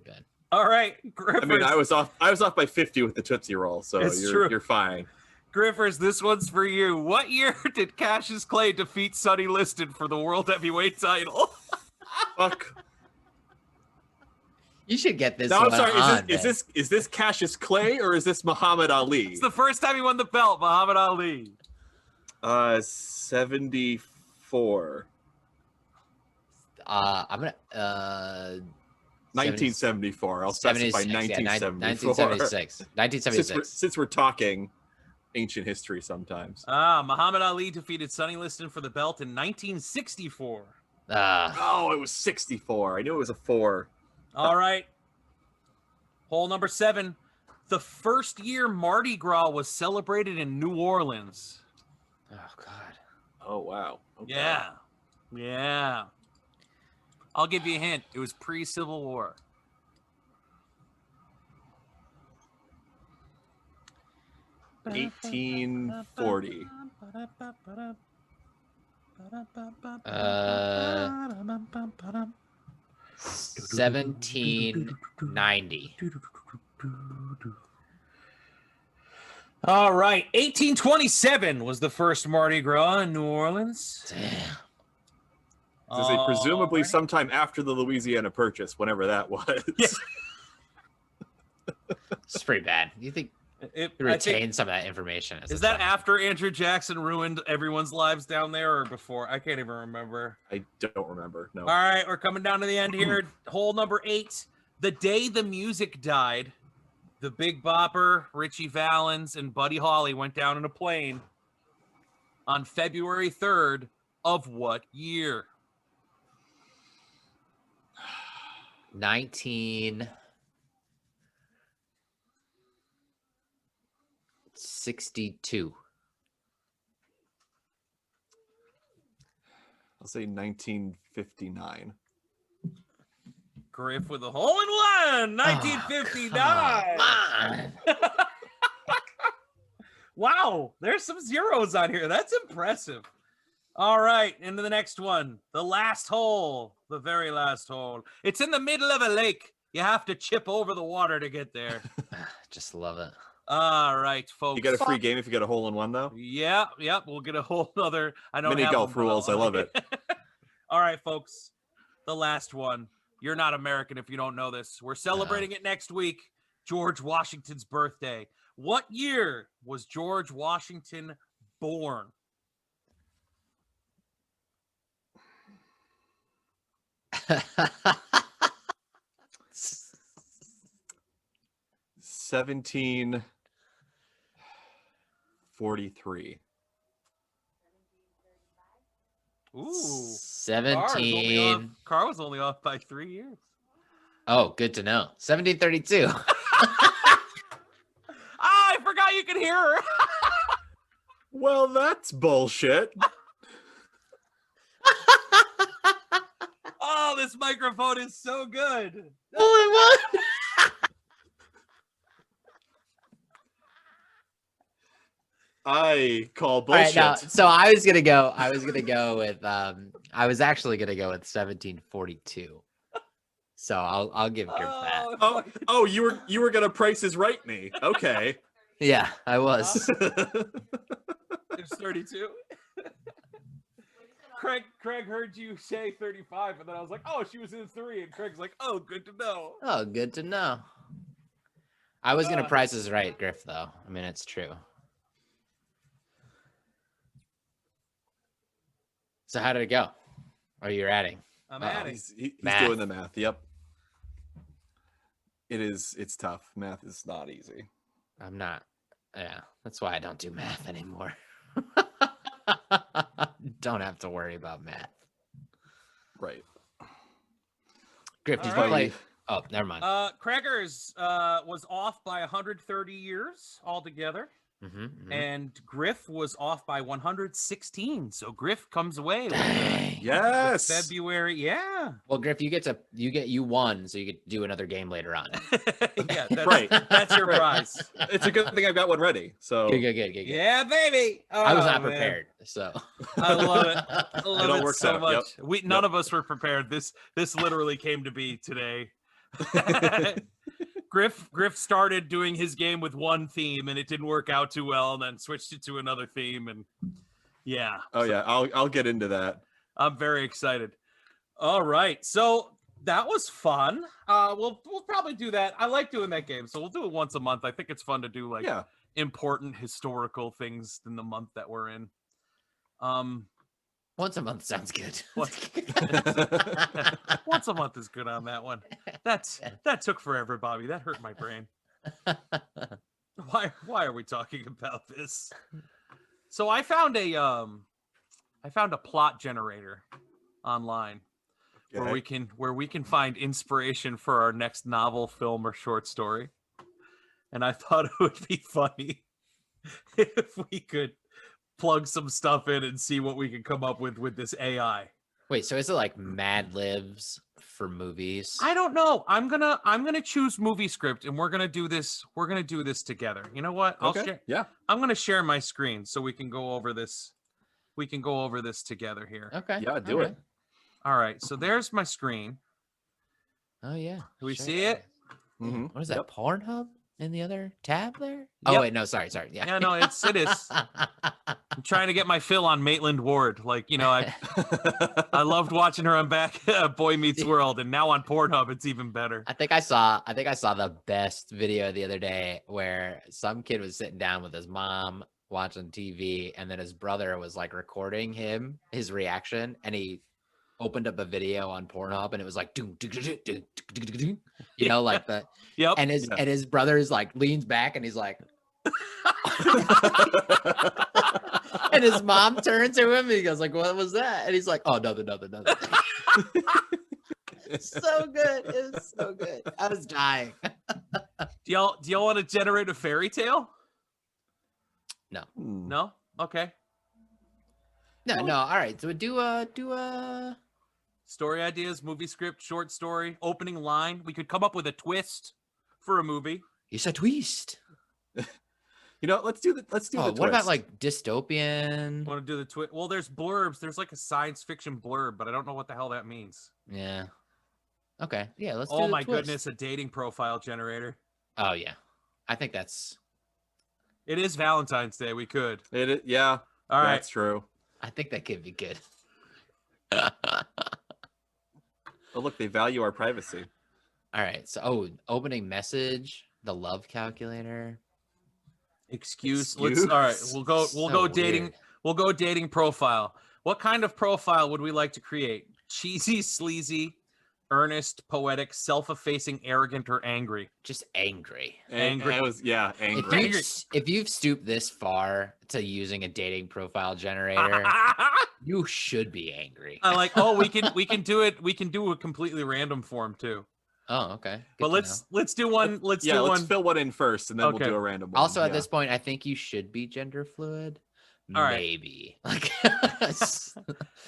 bad. All right, Griffers. I mean, I was off by 50 with the Tootsie Roll, so you're fine. Griffers, this one's for you. What year did Cassius Clay defeat Sonny Liston for the World Heavyweight title? Fuck. You should get this. No, I'm sorry. on, Is this Cassius Clay or is this Muhammad Ali? It's the first time he won the belt, Muhammad Ali. 74. I'm gonna 1974. I'll specify 1974. 1976. Since we're talking ancient history sometimes. Muhammad Ali defeated Sonny Liston for the belt in 1964. Oh, it was 64. I knew it was a 4. All right. Hole number 7. The first year Mardi Gras was celebrated in New Orleans. Oh God. Oh wow. Okay. Yeah. Yeah. I'll give you a hint. It was pre-Civil War. $18.40. 1790. All right. 1827 was the first Mardi Gras in New Orleans. Damn. This is presumably sometime after the Louisiana Purchase, whenever that was. Yeah. It's pretty bad. You think It retain some of that information? Is that after Andrew Jackson ruined everyone's lives down there or before? I can't even remember. I don't remember. No. All right, we're coming down to the end here. Hole number 8. The day the music died, the Big Bopper, Richie Valens, and Buddy Holly went down in a plane on February 3rd of what year? 1962. I'll say 1959. Griff with a hole in one. 1959. Oh, Wow, there's some zeros on here. That's impressive. All right, into the next one. The last hole, the very last hole. It's in the middle of a lake. You have to chip over the water to get there. just love it. All right, folks. You get a free game if you get a hole in one, though. Yeah, we'll get a whole other. I don't Mini have golf them, but rules. I love it. All right, folks. The last one. You're not American if you don't know this. We're celebrating it next week. George Washington's birthday. What year was George Washington born? $17.43. Ooh. 17. Carr was only off by 3 years. Oh, good to know. 1732. I forgot you could hear her. Well, that's bullshit. Oh, this microphone is so good. Only one. I call All bullshit. right, now, so I was gonna go with I was actually gonna go with 1742. So I'll give Griff that. Oh, you were gonna Price is Right me. Okay. Yeah, I was. It's 32. Craig heard you say 35, and then I was like, oh, she was in 3, and Craig's like, oh, good to know. Oh, good to know. I was gonna Price is Right, Griff, though. I mean, it's true. So how did it go? Oh, you're adding. I'm adding. He's Math. doing the math. Yep. It's tough. Math is not easy. I'm not. Yeah, that's why I don't do math anymore. Don't have to worry about math. Right. Griff, did All you right. play? Oh, never mind. Craigers was off by 130 years altogether, and Griff was off by 116. So Griff comes away with Dang. Yes. February. Yeah. Well, Griff, you won, so you get to do another game later on. Yeah, that's, Right. That's your prize. It's a good thing I've got one ready. So Good. Yeah, baby. I was not man. prepared, so I love it. I love all it works so out. much. Yep. None of us were prepared. This literally came to be today. Griff started doing his game with one theme, and it didn't work out too well, and then switched it to another theme, and yeah. Oh yeah, I'll get into that. I'm very excited. All right, so that was fun. We'll probably do that. I like doing that game, so we'll do it once a month. I think it's fun to do like Yeah. important historical things in the month that we're in. Once a month sounds good. Once a month is good on that one. That took forever, Bobby. That hurt my brain. Why are we talking about this? So I found a plot generator online where we can find inspiration for our next novel, film, or short story. And I thought it would be funny if we could plug some stuff in and see what we can come up with this AI. Wait, so is it like Mad Libs for movies? I don't know. I'm gonna choose movie script, and we're gonna do this. We're gonna do this together. You know what? I'll share. Yeah. I'm gonna share my screen so we can go over this. We can go over this together here. Okay. Yeah, do it. All right. So there's my screen. Oh yeah. Do we see it? Mm-hmm. What is that? Pornhub in the other tab there? Yep. Oh wait, no, sorry. Yeah. Yeah, no, it is. I'm trying to get my fill on Maitland Ward. Like, you know, I loved watching her on Boy Meets World, and now on Pornhub, it's even better. I think I saw the best video the other day where some kid was sitting down with his mom watching TV, and then his brother was like recording his reaction, and he opened up a video on Pornhub, and it was like doom, doom, doom, doom, doom, doom, doom, you know, like the and his brother's like leans back and he's like and his mom turns to him and he goes like, what was that? And he's like, oh, nothing. So good. It was so good. I was dying. Do y'all want to generate a fairy tale? No. Okay. No. All right. So do a story ideas, movie script, short story, opening line. We could come up with a twist for a movie. It's a twist. You know, let's do the twist. What about like dystopian? Want to do the twist? Well, there's blurbs. There's like a science fiction blurb, but I don't know what the hell that means. Yeah. Okay. Yeah. Let's. Oh my goodness, a dating profile generator. Oh yeah, I think that's. It is Valentine's Day. We could. Yeah. All right. That's true. I think that could be good. Oh, look, they value our privacy. All right. So, opening message, the love calculator. Excuse. All right. We'll go dating. Weird. We'll go dating profile. What kind of profile would we like to create? Cheesy, sleazy, earnest, poetic, self-effacing, arrogant, or angry? Just angry. Angry. Angry. If you've stooped this far to using a dating profile generator, you should be angry. I like. Oh, we can do it. We can do a completely random form too. Oh, okay. But let's do one. Let's fill one in first, and then we'll do a random one. Also, at this point, I think you should be gender fluid. All right. Maybe. Like,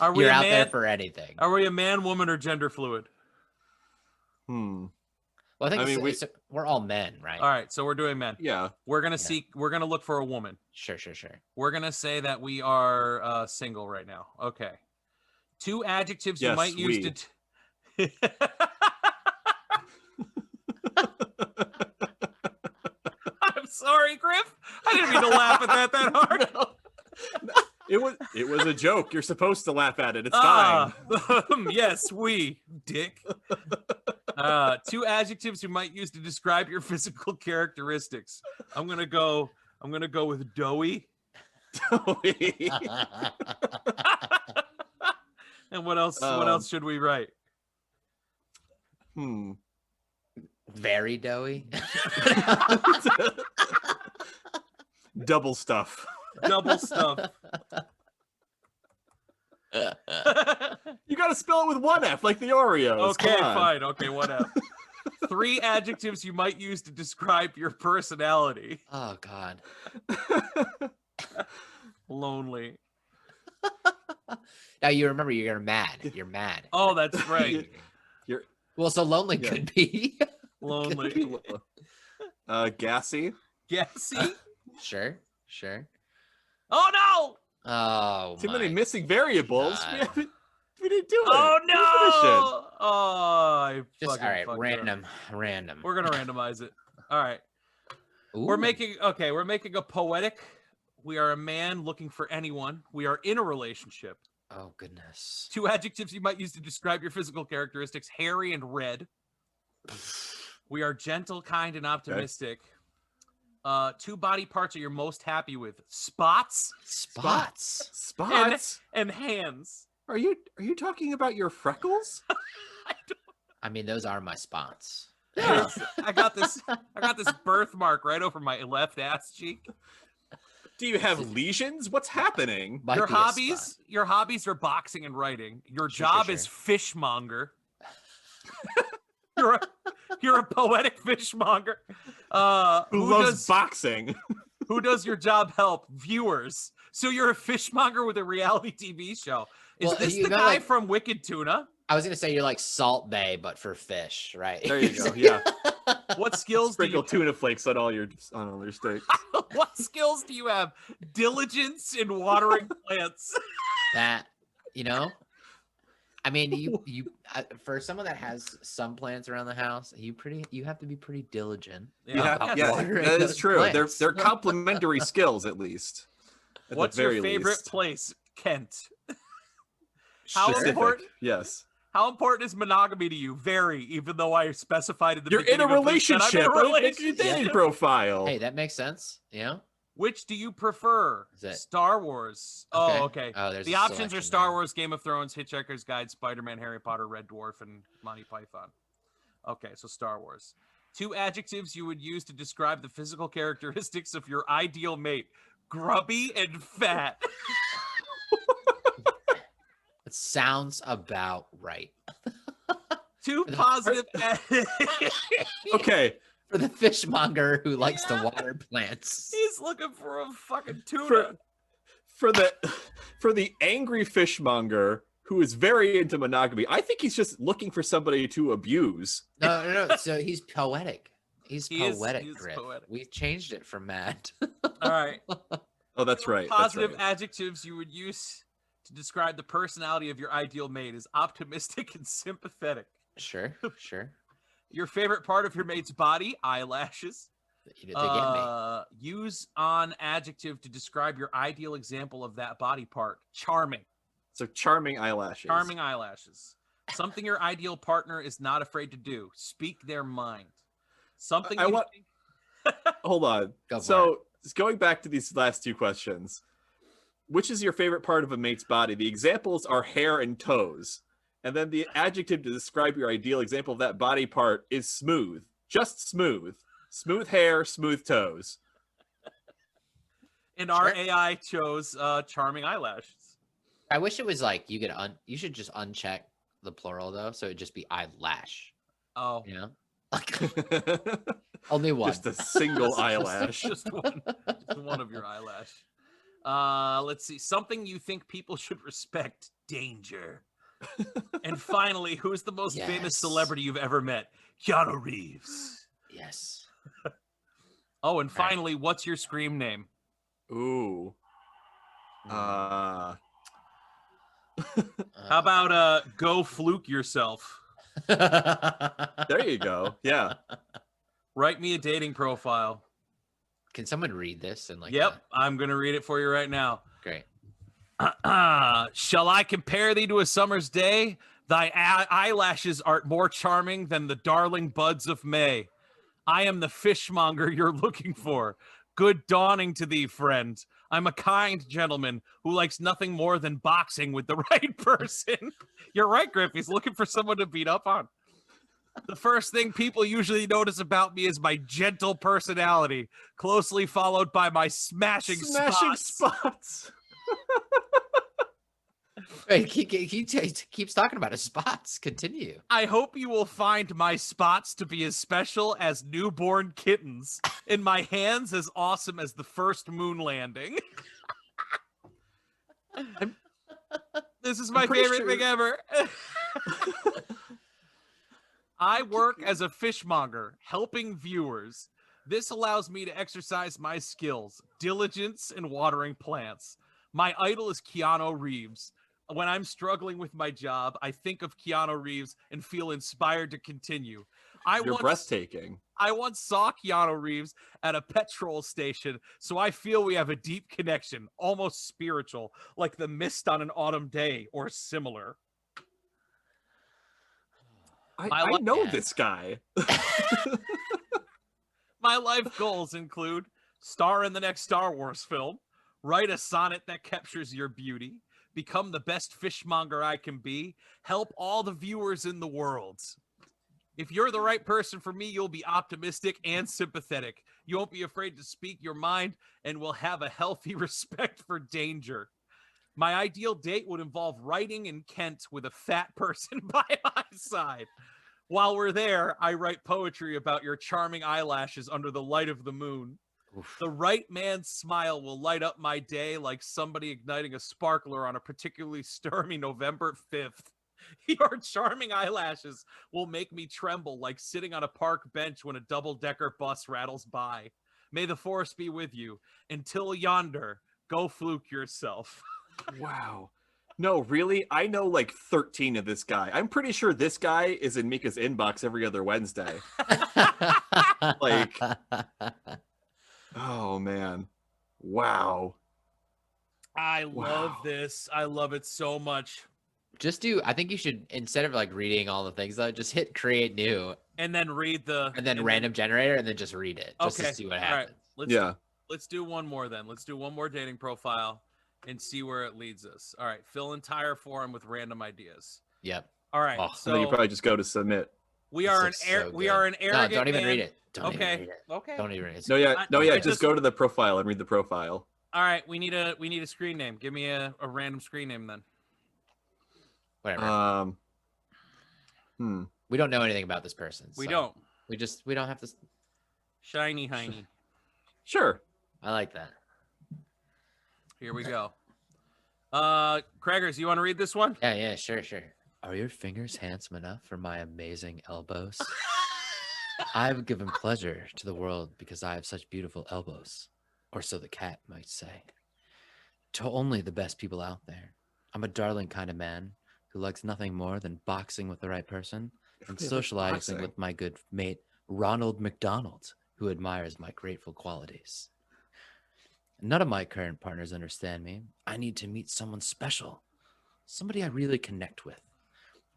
are we you're out there for anything? Are we a man, woman, or gender fluid? Well, I think we're all men, right? All right, so we're doing men. Yeah. We're gonna look for a woman. Sure. We're gonna say that we are single right now. Okay. 2 adjectives you might use to. I'm sorry, Griff. I didn't mean to laugh at that hard. It was a joke. You're supposed to laugh at it. It's fine. Yes, we dick. 2 adjectives you might use to describe your physical characteristics. I'm gonna go with doughy. And what else? What else should we write? Very doughy. Double stuff. Double stuff. You got to spell it with 1 F, like the Oreos. Okay, fine. Okay, 1 F. 3 adjectives you might use to describe your personality. Oh God. Lonely. Now you remember you're mad. You're mad. Oh, that's right. Well, so lonely could be. Lonely. Gassy. Gassy? Sure. Oh no! Oh, too many missing variables. We didn't do it. Oh no! Oh, all right. Random. We're gonna randomize it. All right. Ooh. We're making a poetic. We are a man looking for anyone. We are in a relationship. Oh goodness. 2 adjectives you might use to describe your physical characteristics: hairy and red. We are gentle, kind, and optimistic. 2 body parts are you're most happy with: spots Spots? and hands. Are you talking about your freckles? I don't. I mean, those are my spots. Yeah. I got this birthmark right over my left ass cheek. Do you have lesions? What's happening? Might be a spot. Your hobbies are boxing and writing. Your Sure, job sure, is fishmonger. You're a poetic fishmonger. Who loves boxing? Who does your job help? Viewers. So you're a fishmonger with a reality TV show. Is Well, this you the know, guy like- from Wicked Tuna? I was gonna say you're like Salt Bay, but for fish, right? There you go. Yeah. What skills do Sprinkle you tuna flakes on all your steaks. What skills do you have? Diligence in watering plants. That, you know, I mean, you for someone that has some plants around the house, you have to be pretty diligent. about watering that is those true. plants. They're complementary skills, at least. At the What's your very favorite least. place? Kent. How Specific, important? Yes. How important is monogamy to you? Very, even though I specified at the You're in beginning a of this that relationship. I'm in a Right? Make your relationship. dating profile. Hey, that makes sense. You know, Which do you prefer? Is it- Star Wars. Oh, okay. Oh, there's The a options are selection Star there. Wars, Game of Thrones, Hitchhiker's Guide, Spider-Man, Harry Potter, Red Dwarf, and Monty Python. Okay, so Star Wars. 2 adjectives you would use to describe the physical characteristics of your ideal mate: grubby and fat. It sounds about right 2 positive. Okay. for the fishmonger who likes Yeah. to water plants. He's looking for a fucking tuna. For the angry fishmonger who is very into monogamy, I think he's just looking for somebody to abuse. No. So he's poetic. He's He is- poetic, he is Griff. poetic. We've changed it from Matt. All right. Oh, that's 2 right. Positive That's right. adjectives you would use to describe the personality of your ideal mate is optimistic and sympathetic. Sure. Your favorite part of your mate's body: eyelashes. They get me. Use on adjective to describe your ideal example of that body part: charming. So charming eyelashes. Charming eyelashes. Something your ideal partner is not afraid to do: speak their mind. Something you think. Hold on. Go for So going back to these last 2 questions, which is your favorite part of a mate's body? The examples are hair and toes. And then the adjective to describe your ideal example of that body part is smooth. Just smooth. Smooth hair, smooth toes. And our Sure. AI chose charming eyelashes. I wish it was like you could you should just uncheck the plural though, so it'd just be eyelash. Oh, You know, like only one. Just a single eyelash. just one of your eyelash. Let's see. Something you think people should respect: danger. And finally, who is the most famous Yes. celebrity you've ever met? Keanu Reeves. Yes. Oh, and All right. finally, what's your Scream name? Ooh. How about go fluke yourself? There you go. Yeah. Write me a dating profile. Can someone read this and like? Yep, I'm gonna read it for you right now. Great. Shall I compare thee to a summer's day? Thy eyelashes art more charming than the darling buds of May. I am the fishmonger you're looking for. Good dawning to thee, friend. I'm a kind gentleman who likes nothing more than boxing with the right person. You're right, Griff. He's looking for someone to beat up on. The first thing people usually notice about me is my gentle personality, closely followed by my smashing spots. Wait, he keeps talking about his spots. Continue. I hope you will find my spots to be as special as newborn kittens, and my hands as awesome as the first moon landing. This is my pretty favorite sure- thing ever. I work as a fishmonger, helping viewers. This allows me to exercise my skills, diligence, in watering plants. My idol is Keanu Reeves. When I'm struggling with my job, I think of Keanu Reeves and feel inspired to continue. You're breathtaking. I once saw Keanu Reeves at a petrol station, so I feel we have a deep connection, almost spiritual, like the mist on an autumn day or similar. I know this guy. My life goals include Star in the next Star Wars film. Write a sonnet that captures your beauty. Become the best fishmonger I can be. Help all the viewers in the world. If you're the right person for me, you'll be optimistic and sympathetic. You won't be afraid to speak your mind and will have a healthy respect for danger. My ideal date would involve riding in Kent with a fat person by my side. While we're there, I write poetry about your charming eyelashes under the light of the moon. Oof. The right man's smile will light up my day like somebody igniting a sparkler on a particularly stormy November 5th. Your charming eyelashes will make me tremble like sitting on a park bench when a double-decker bus rattles by. May the force be with you. Until yonder, go fluke yourself. Wow. No, really? I know like 13 of this guy. I'm pretty sure this guy is in Mika's inbox every other Wednesday. Like, oh man. Wow. I love Wow. this. I love it so much. Just do. I think you should, instead of like reading all the things, though, just hit create new And then read the and then random generator and then just read it just Okay. to see what All right. happens. Let's do one more then. Let's do one more dating profile and see where it leads us. All right. Fill entire forum with random ideas. Yep. All right. Oh, And then you So probably just go to submit. we are This an looks so we good. are an arrogant. No, don't even man. read it. Don't Okay. even read it. Okay. Don't even read it. No, yeah, I just just- go to the profile and read the profile. All right. We need a screen name. Give me a random screen name then. Whatever. We don't know anything about this person. We so don't. We don't have to. Shiny Heiny. Sure. I like that. Here we go. Craggers, you want to read this one? Yeah, sure. Are your fingers handsome enough for my amazing elbows? I've given pleasure to the world because I have such beautiful elbows, or so the cat might say. To only the best people out there. I'm a darling kind of man who likes nothing more than boxing with the right person and socializing Boxing. with my good mate, Ronald McDonald, who admires my grateful qualities. None of my current partners understand me. I need to meet someone special, somebody I really connect with.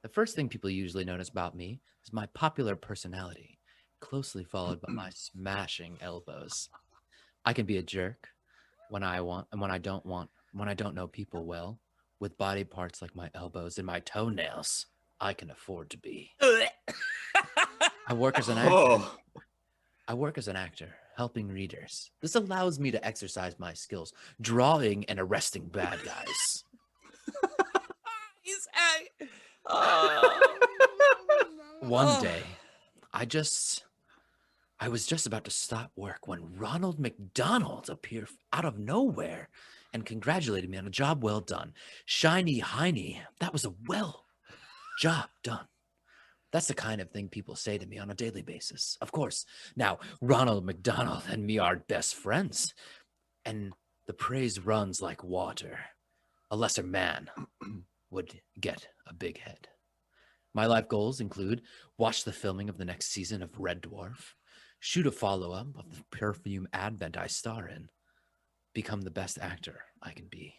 The first thing people usually notice about me is my popular personality, closely followed by my smashing elbows. I can be a jerk when I want and when I don't want, when I don't know people well. With body parts like my elbows and my toenails, I can afford to be. I work as an actor. Oh, I work as an actor, helping readers. This allows me to exercise my skills, drawing and arresting bad guys. One day, I was just about to stop work when Ronald McDonald appeared out of nowhere and congratulated me on a job well done. Shiny Heiny, that was a job done. That's the kind of thing people say to me on a daily basis. Of course, now Ronald McDonald and me are best friends, and the praise runs like water. A lesser man would get a big head. My life goals include watch the filming of the next season of Red Dwarf, shoot a follow-up of the perfume advent I star in, become the best actor I can be.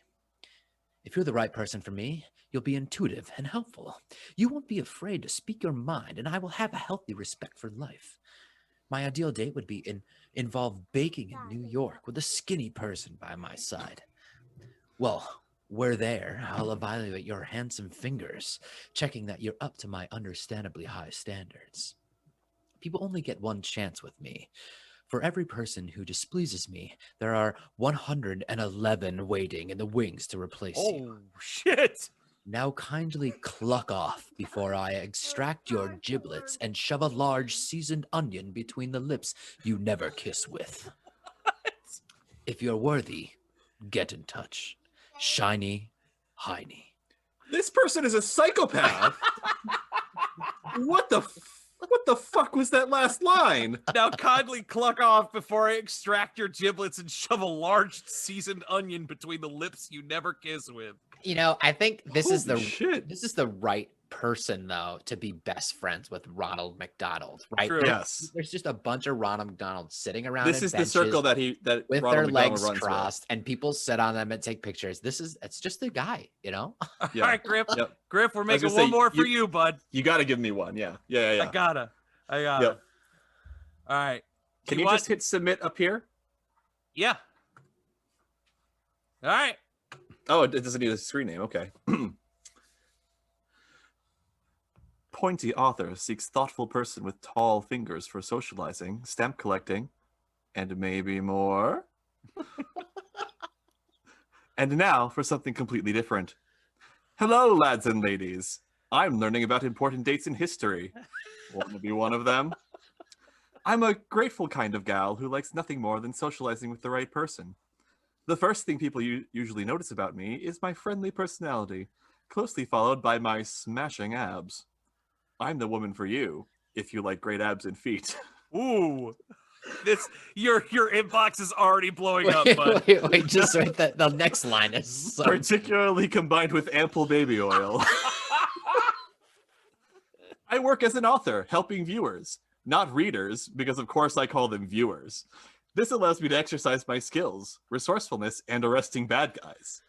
If you're the right person for me, you'll be intuitive and helpful. You won't be afraid to speak your mind, and I will have a healthy respect for life. My ideal date would involve baking in New York with a skinny person by my side. Well, we're there. I'll evaluate your handsome fingers, checking that you're up to my understandably high standards. People only get one chance with me. For every person who displeases me, there are 111 waiting in the wings to replace you. Oh shit! Now kindly cluck off before I extract your giblets and shove a large seasoned onion between the lips you never kiss with. If you're worthy, get in touch. Shiny Heiny. this person is a psychopath. What the fuck was that last line? Now kindly cluck off before I extract your giblets and shove a large seasoned onion between the lips you never kiss with. You know, I think this is Holy shit. this is the right person though to be best friends with Ronald McDonald, right? True. Yes. There's just a bunch of Ronald McDonalds sitting around. This in is the benches circle that with Ronald their McDonald legs runs crossed, and people sit on them and take pictures. It's just the guy, you know. with. Yeah. All right, Griff. Yep. Griff, we're was making gonna one say, more for you, bud. You got to give me one. Yeah. I gotta. Yep. All right. Can Do you want- just hit submit up here? Yeah. All right. Oh, it doesn't need a screen name. Okay. Pointy author seeks thoughtful person with tall fingers for socializing, stamp collecting, and maybe more. And now for something completely different. Hello, lads and ladies. I'm learning about important dates in history. Want to be one of them? I'm a grateful kind of gal who likes nothing more than socializing with the right person. The first thing people usually notice about me is my friendly personality, closely followed by my smashing abs. I'm the woman for you, if you like great abs and feet. Ooh. Your inbox is already blowing up, bud. Wait, just wait. The next line is so... Particularly combined with ample baby oil. I work as an author, helping viewers, not readers, because of course I call them viewers. This allows me to exercise my skills, resourcefulness, and arresting bad guys.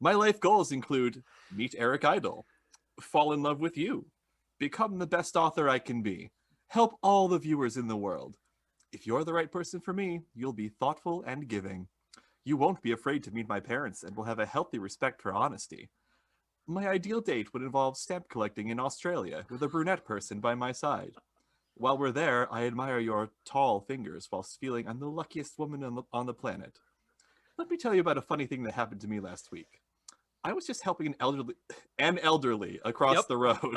My life goals include meet Eric Idle, fall in love with you, become the best author I can be, help all the viewers in the world. If you're the right person for me, you'll be thoughtful and giving. You won't be afraid to meet my parents and will have a healthy respect for honesty. My ideal date would involve stamp collecting in Australia with a brunette person by my side. While we're there, I admire your tall fingers whilst feeling I'm the luckiest woman on the planet. Let me tell you about a funny thing that happened to me last week. I was just helping an elderly across the road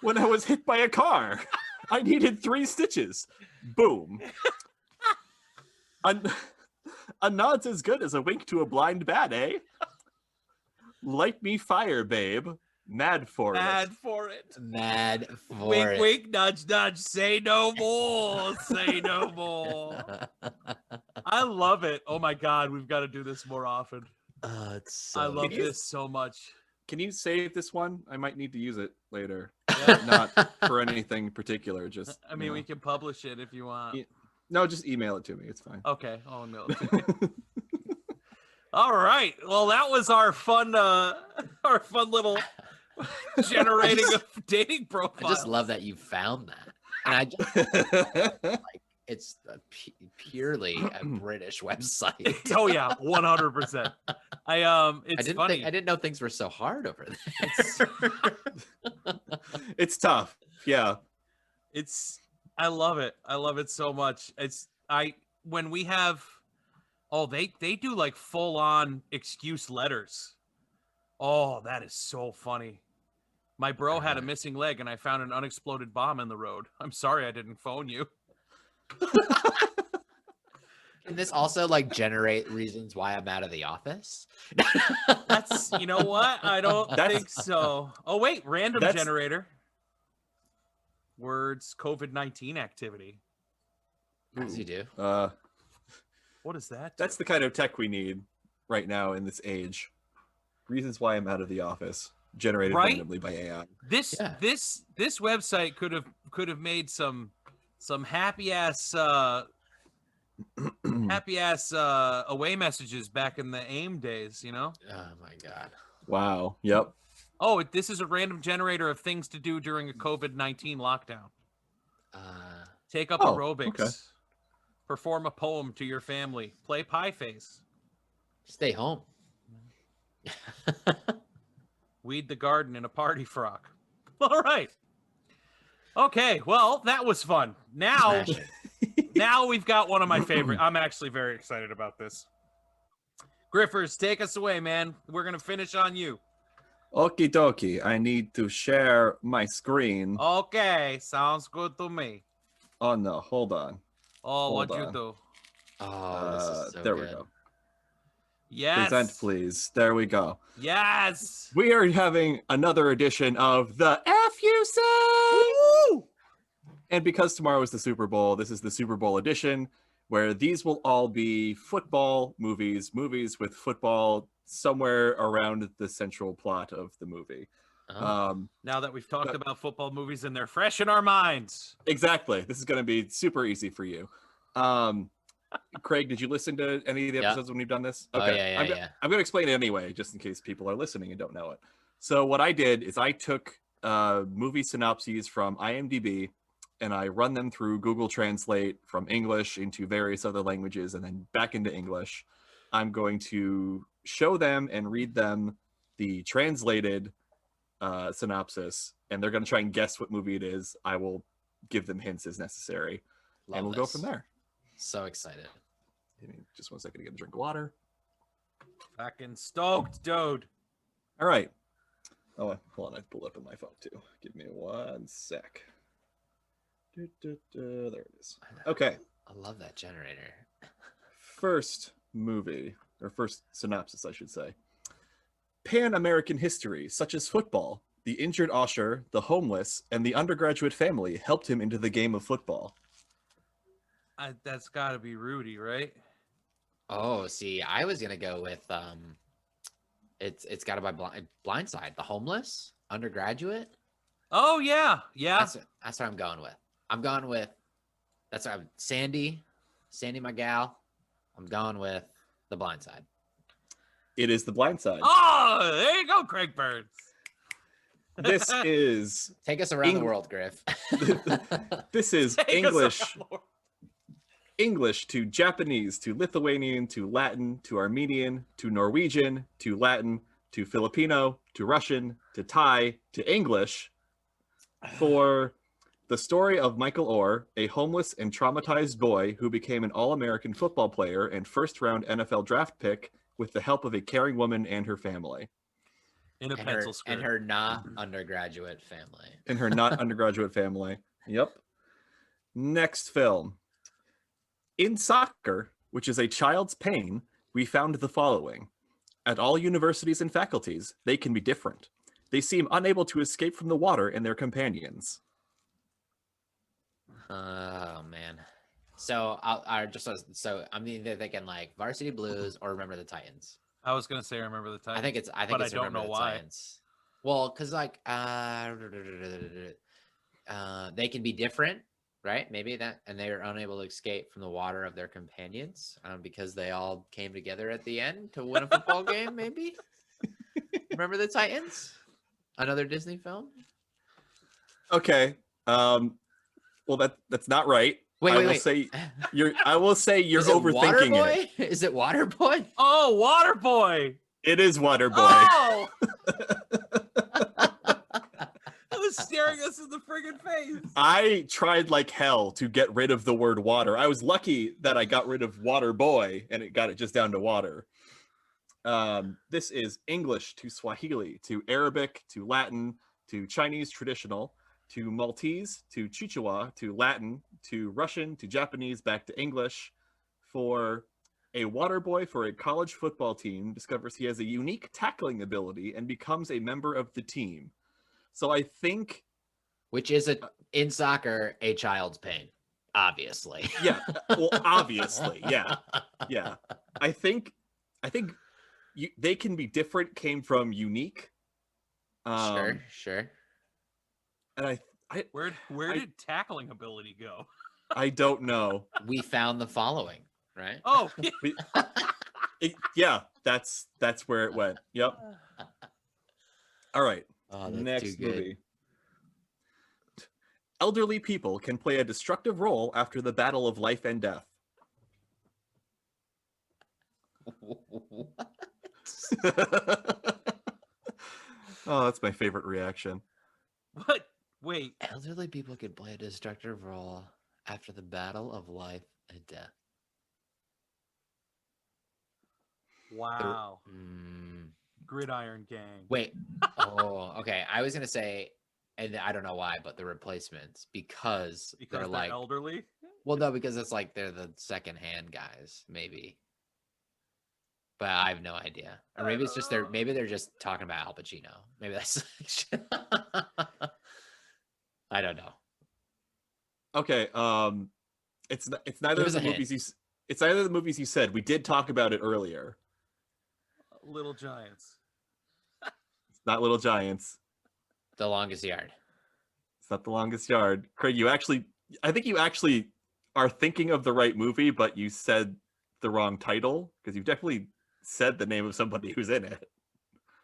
when I was hit by a car. I needed 3 stitches. Boom. A nod's as good as a wink to a blind bat, eh? Light me fire, babe. Mad for it. Mad for it. Mad for Wink, it. wink, nudge, nudge. Say no more. Say no more. I love it. Oh my God, we've got to do this more often. It's so I love good. this so much. Can you save this one? I might need to use it later. Yeah. Not for anything particular. Just I mean, we can publish it if you want. Yeah. No, just email it to me. It's fine. Okay, I'll email it to you. All right. Well, that was our fun little generating of dating profiles. I just love that you found that, and I just like it's purely a British website. Oh yeah, 100%. It's funny. I didn't know things were so hard over there. It's tough. Yeah. I love it. I love it so much. When we have, they do like full on excuse letters. Oh, that is so funny. My bro had a missing leg and I found an unexploded bomb in the road. I'm sorry I didn't phone you. Can this also like generate reasons why I'm out of the office? That's, you know what? I don't think so. Oh wait, random generator. Words, COVID-19 activity. As you do. What is that? That's the kind of tech we need right now in this age. Reasons why I'm out of the office, generated randomly by AI. This website could have made some happy ass away messages back in the AIM days, you know? Oh my God. Wow. Yep. Oh, this is a random generator of things to do during a COVID-19 lockdown. Take up aerobics. Okay. Perform a poem to your family. Play pie face. Stay home. Weed the garden in a party frock. All right. Okay, well, that was fun. Now we've got one of my favorite. I'm actually very excited about this. Griffers, take us away, man. We're going to finish on you. Okie dokie. I need to share my screen. Okay, sounds good to me. Oh, no. Hold on. Oh, what'd you do? Oh, this is so there good. we go. Yes. Present, please. There we go. Yes. We are having another edition of the FUC. Woo! And because tomorrow is the Super Bowl, this is the Super Bowl edition, where these will all be football movies with football somewhere around the central plot of the movie. Now that we've talked about football movies and they're fresh in our minds. Exactly. This is going to be super easy for you. Craig, did you listen to any of the episodes when we've done this? Okay. Oh, yeah. I'm going to explain it anyway, just in case people are listening and don't know it. So what I did is I took movie synopses from IMDb and I run them through Google Translate from English into various other languages and then back into English, I'm going to show them and read them the translated synopsis, and they're going to try and guess what movie it is. I will give them hints as necessary, and we'll go from there. So excited. Give me just 1 second to get a drink of water. Fucking stoked, dude. All right. Oh, hold on. I pulled up on my phone too. Give me 1 sec. There it is. Okay. I love that generator. First movie, or first synopsis, I should say. Pan-American history, such as football, the injured usher, the homeless, and the undergraduate family helped him into the game of football. That's got to be Rudy, right? Oh, see, I was gonna go with it's got to be Blindside, the homeless undergraduate. Oh yeah, yeah. That's what I'm going with. I'm going with Sandy, my gal. I'm going with The Blind Side. It is The Blind Side. Oh, there you go, Craig Burns. This is Take us around the world, Griff. This is English to Japanese to Lithuanian to Latin to Armenian to Norwegian to Latin to Filipino to Russian to Thai to English for the story of Michael Orr, a homeless and traumatized boy who became an All-American football player and first-round NFL draft pick with the help of a caring woman and her family. In a pencil skirt. And her not undergraduate family. In her not undergraduate family. Yep. Next film. In soccer, which is a child's pain, we found the following. At all universities and faculties, they can be different. They seem unable to escape from the water and their companions. Oh man. So I'm either thinking like Varsity Blues or Remember the Titans. I was gonna say Remember the Titans. I think it's don't know why. Titans. Well, because like they can be different, right? Maybe that, and they are unable to escape from the water of their companions because they all came together at the end to win a football game. Maybe. Remember the Titans? Another Disney film. Okay. Well, that's not right. Wait. I will say you're overthinking it. Is it Waterboy? Oh, Waterboy. It is Waterboy. Oh! It was staring us in the friggin' face. I tried like hell to get rid of the word water. I was lucky that I got rid of Waterboy and it got it just down to water. This is English to Swahili to Arabic to Latin to Chinese traditional to Maltese, to Chichewa, to Latin, to Russian, to Japanese, back to English. For a water boy for a college football team discovers he has a unique tackling ability and becomes a member of the team. So I think... Which is, in soccer, a child's pain, obviously. Yeah, well, obviously, yeah. Yeah. I think they can be different came from unique. Sure. And where did tackling ability go? I don't know. We found the following, right? Oh, yeah, that's where it went. Yep. All right. Oh, next movie. Elderly people can play a destructive role after the battle of life and death. Oh, that's my favorite reaction. What? Wait. Elderly people can play a destructive role after the battle of life and death. Wow. Gridiron Gang. Wait. Oh, okay. I was gonna say, and I don't know why, but the Replacements because they're like elderly. Well, no, because it's like they're the second-hand guys, maybe. But I have no idea. Or maybe it's just maybe they're just talking about Al Pacino. Maybe that's I don't know. Okay, it's neither of the movies it's neither of the movies you said. We did talk about it earlier. Little Giants. It's not Little Giants. The Longest Yard. It's not The Longest Yard. Craig, I think you actually are thinking of the right movie, but you said the wrong title because you definitely said the name of somebody who's in it.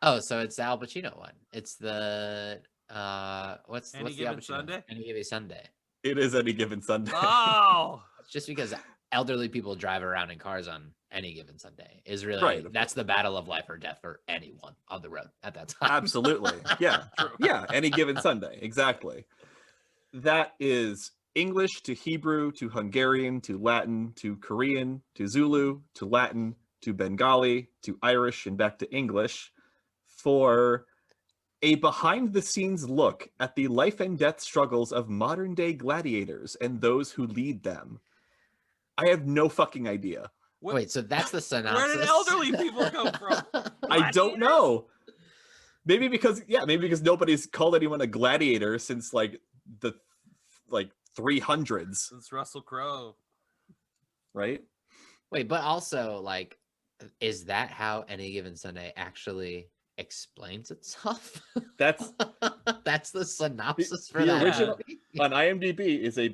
Oh, so it's the Al Pacino one. It's the what's the Al Pacino? Sunday? Any Given Sunday. It is Any Given Sunday. Oh, It's just because elderly people drive around in cars on any given Sunday is really Right. that's the battle of life or death for anyone on the road at that time. Absolutely. Yeah. True. Yeah. Any Given Sunday. Exactly. That is English to Hebrew to Hungarian to Latin to Korean to Zulu to Latin to Bengali to Irish and back to English for a behind-the-scenes look at the life and death struggles of modern-day gladiators and those who lead them. I have no fucking idea. Wait, so that's the synopsis. Where did elderly people come from? I don't know. Maybe because nobody's called anyone a gladiator since the 300s, Since Russell Crowe. right? Wait, but also is that how Any Given Sunday actually explains itself? That's That's the synopsis for the that. original movie? on IMDb is a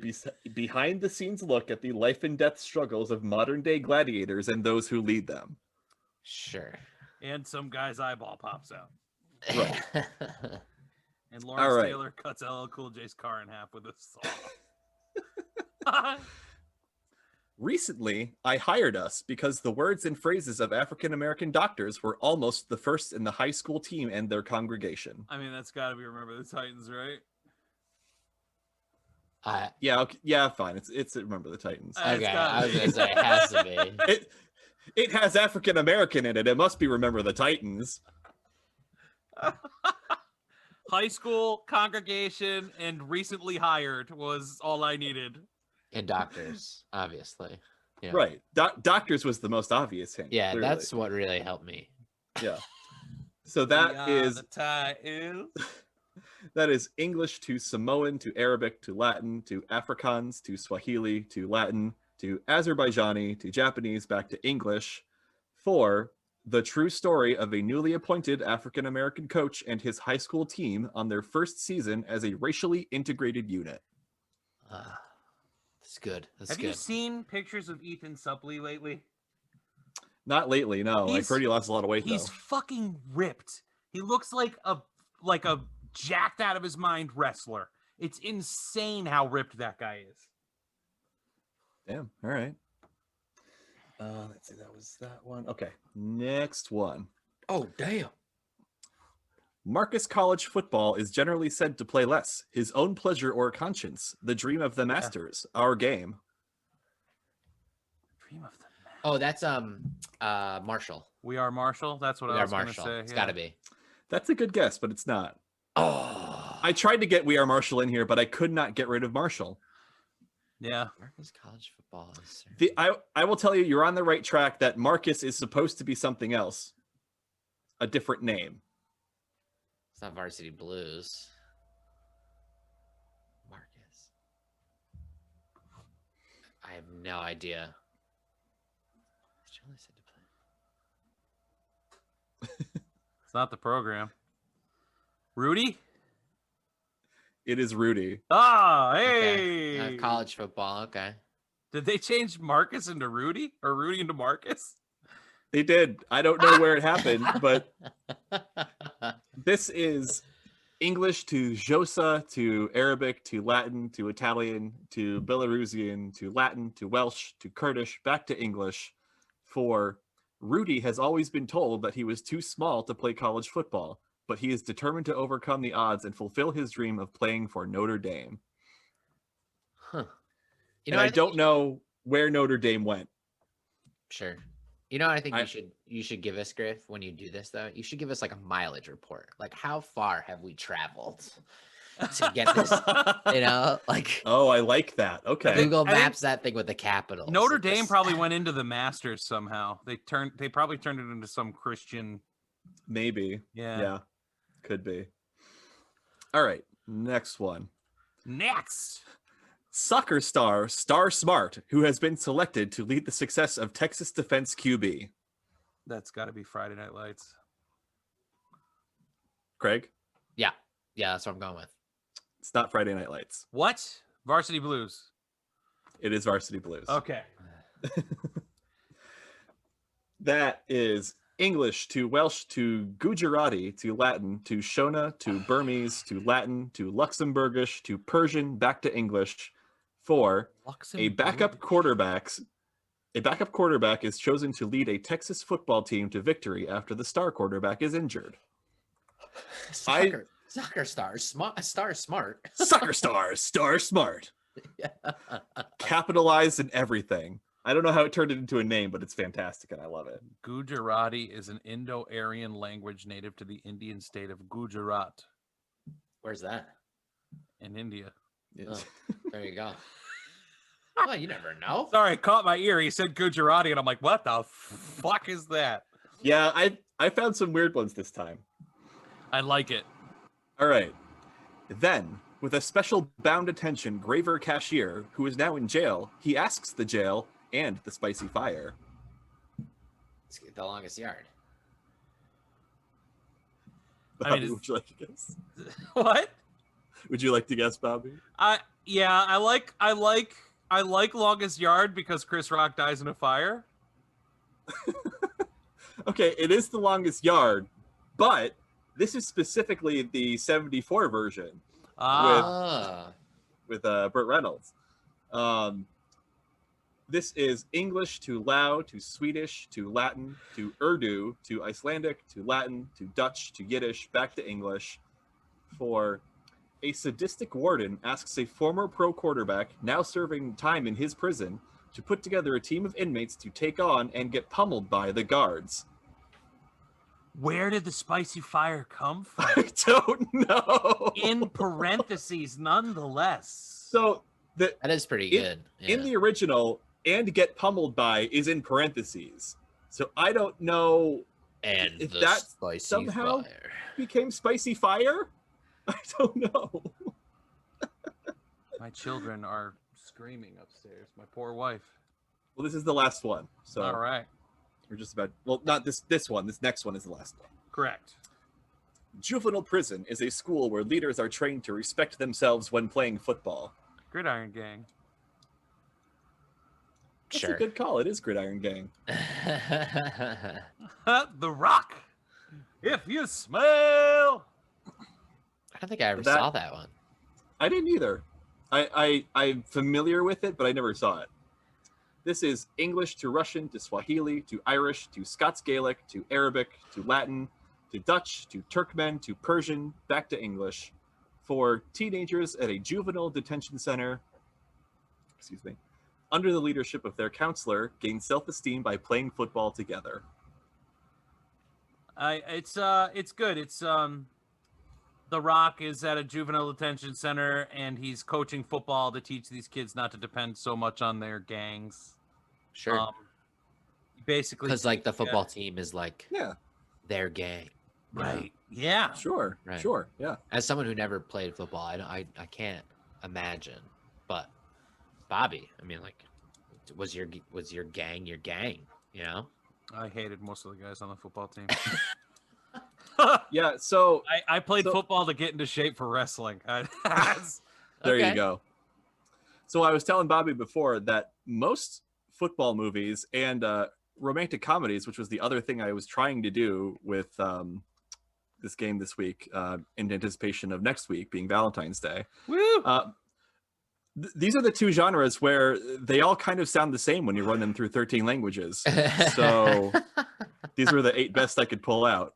behind-the-scenes look at the life and death struggles of modern-day gladiators and those who lead them. Sure. And some guy's eyeball pops out. Right. And Lawrence All right. Taylor cuts LL Cool J's car in half with a saw. Recently, I hired us because the words and phrases of African-American doctors were almost the first in the high school team and their congregation. I mean, that's got to be Remember the Titans, right? Yeah, okay, yeah, fine. It's Remember the Titans. It's Okay, gotta I was be. gonna say it has to be. It has African-American in it. It must be Remember the Titans. High school, congregation, and recently hired was all I needed. And doctors, obviously. Yeah. Right. Doctors was the most obvious hint. Yeah, clearly. that's what really helped me. Yeah. So We that are is the Titans. that is English to Samoan to Arabic to Latin to Afrikaans to Swahili to Latin to Azerbaijani to Japanese back to English for the true story of a newly appointed African-American coach and his high school team on their first season as a racially integrated unit. That's good. That's Have good. you seen pictures of Ethan Suplee lately? Not lately, no. I've heard he lost a lot of weight He's though. fucking ripped. He looks like a jacked out of his mind wrestler. It's insane how ripped that guy is. Damn. All right. Let's see. That was that one. Okay. Next one. Oh, damn. Marcus College football is generally said to play less, his own pleasure or conscience, the dream of the masters, our game. Dream of the man. Oh, that's Marshall. We Are Marshall. That's what We I Are was going to Marshall. say. It's yeah. got to be. That's a good guess, but it's not. Oh, I tried to get We Are Marshall in here, but I could not get rid of Marshall. Yeah. Marcus College football is. I will tell you, you're on the right track that Marcus is supposed to be something else. A different name. It's not Varsity Blues. Marcus. I have no idea. It's generally said to play. It's not the program. Rudy? It is Rudy. Ah, Okay. hey. College football. Okay. Did they change Marcus into Rudy or Rudy into Marcus? They did. I don't know where it happened, but this is English to Xhosa to Arabic to Latin to Italian to Belarusian to Latin to Welsh to Kurdish back to English for Rudy has always been told that he was too small to play college football, but he is determined to overcome the odds and fulfill his dream of playing for Notre Dame. Huh. And I don't know where Notre Dame went. Sure. You know what I think you should give us, Griff, when you do this though? You should give us like a mileage report. Like how far have we traveled to get this? You know, like Oh, I like that. Okay. Google I think Maps that thing with the capitals. Notre Like Dame this- probably went into the Masters somehow. They probably turned it into some Christian. Maybe. Yeah. Yeah. Could be. All right. Next one. Next. Soccer star Star Smart, who has been selected to lead the success of Texas defense QB. That's got to be Friday Night Lights. Craig? Yeah, that's what I'm going with. It's not Friday Night Lights. What? Varsity Blues. It is Varsity Blues. Okay. That is English to Welsh to Gujarati to Latin to Shona to Burmese to Latin to Luxembourgish to Persian back to English For a Luxembourg. backup quarterback is chosen to lead a Texas football team to victory after the star quarterback is injured. Soccer stars, smart. Soccer stars, star smart. Capitalized in everything. I don't know how it turned it into a name, but it's fantastic and I love it. Gujarati is an Indo-Aryan language native to the Indian state of Gujarat Where's that? in India. Oh, there you go. Well, you never know. Sorry, it caught my ear. He said Gujarati, and I'm like, what the fuck is that? Yeah, I found some weird ones this time. I like it. All right. Then, with a special bound attention graver cashier who is now in jail, he asks the jail and the spicy fire. It's the longest yard. Bobby, I mean, would you like to guess? What? Would you like to guess, Bobby? Yeah, I like Longest Yard because Chris Rock dies in a fire. Okay, it is the longest yard, but this is specifically the 74 version with Burt Reynolds. This is English to Lao to Swedish to Latin to Urdu to Icelandic to Latin to Dutch to Yiddish back to English. For a sadistic warden asks a former pro quarterback now serving time in his prison to put together a team of inmates to take on and get pummeled by the guards. Where did the spicy fire come from? I don't know. In parentheses, nonetheless. So That is pretty good. in the original, and get pummeled by is in parentheses. So I don't know and if the that spicy somehow fire became spicy fire. I don't know. My children are screaming upstairs. My poor wife. Well, this is the last one. So All right. we're just about, well, not this one. This next one is the last one. Correct. Juvenile prison is a school where leaders are trained to respect themselves when playing football. Gridiron Gang. That's Sure. a good call. It is Gridiron Gang. The Rock. If you smell. I don't think I ever saw that one. I didn't either. I'm familiar with it, but I never saw it. This is English to Russian to Swahili to Irish to Scots Gaelic to Arabic to Latin to Dutch to Turkmen to Persian back to English for teenagers at a juvenile detention center, under the leadership of their counselor, gain self-esteem by playing football together. It's good. It's The Rock is at a juvenile detention center and he's coaching football to teach these kids not to depend so much on their gangs. Sure. Basically, Because like the football team is like their gang. Right. Yeah. Sure. Right. Sure. Yeah. As someone who never played football, I can't imagine. But Bobby, I mean, like, was your gang your gang? You know. I hated most of the guys on the football team. Yeah. So I played football to get into shape for wrestling. There you go. So I was telling Bobby before that most football movies and romantic comedies, which was the other thing I was trying to do with this game this week in anticipation of next week being Valentine's Day. Woo! These are the two genres where they all kind of sound the same when you run them through 13 languages. So these were the 8 best I could pull out.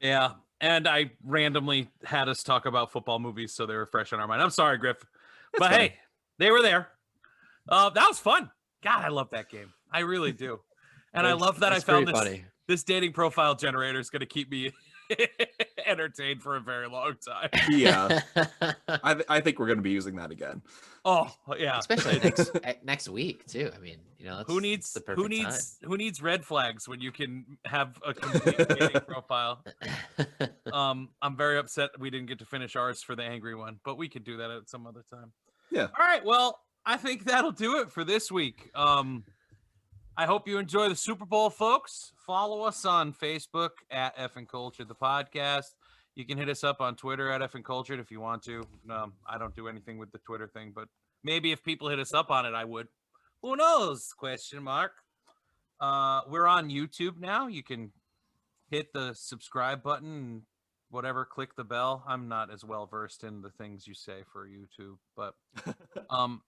Yeah. And I randomly had us talk about football movies, so they were fresh on our mind. I'm sorry, Griff. But fine. hey, they were there. That was fun. God, I love that game. I really do. And I love that I found this dating profile generator is going to keep me entertained for a very long time. Yeah. I think we're going to be using that again. Oh, yeah. Especially next week too. I mean, you know, who needs the perfect who needs red flags when you can have a complete dating profile? I'm very upset we didn't get to finish ours for the angry one, but we could do that at some other time. Yeah. All right. Well, I think that'll do it for this week. I hope you enjoy the Super Bowl, folks. Follow us on Facebook at Effin Cultured, the podcast. You can hit us up on Twitter at Effin Cultured if you want to. I don't do anything with the Twitter thing, but maybe if people hit us up on it, I would. Who knows? Question mark. We're on YouTube now. You can hit the subscribe button and whatever, click the bell. I'm not as well versed in the things you say for YouTube, but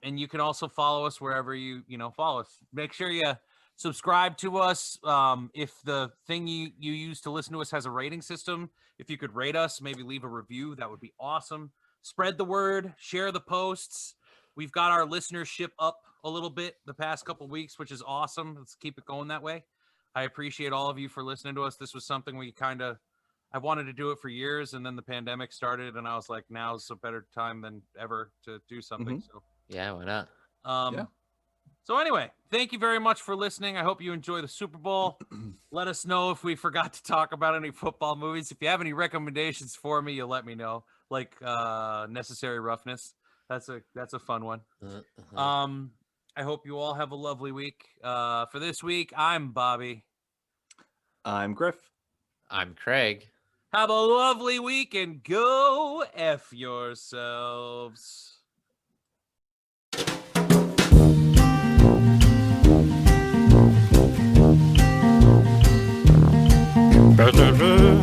and you can also follow us wherever you follow us. Make sure you subscribe to us. If the thing you use to listen to us has a rating system, if you could rate us, maybe leave a review, that would be awesome. Spread the word, share the posts. We've got our listenership up a little bit the past couple of weeks, which is awesome. Let's keep it going that way. I appreciate all of you for listening to us. This was something I wanted to do it for years, and then the pandemic started, and I was like, now's a better time than ever to do something. So yeah, why not? Yeah. So anyway, thank you very much for listening. I hope you enjoy the Super Bowl. Let us know if we forgot to talk about any football movies. If you have any recommendations for me, you let me know. Like Necessary Roughness. That's a fun one. I hope you all have a lovely week. For this week, I'm Bobby. I'm Griff. I'm Craig. Have a lovely week and go F yourselves. Ba-da-da.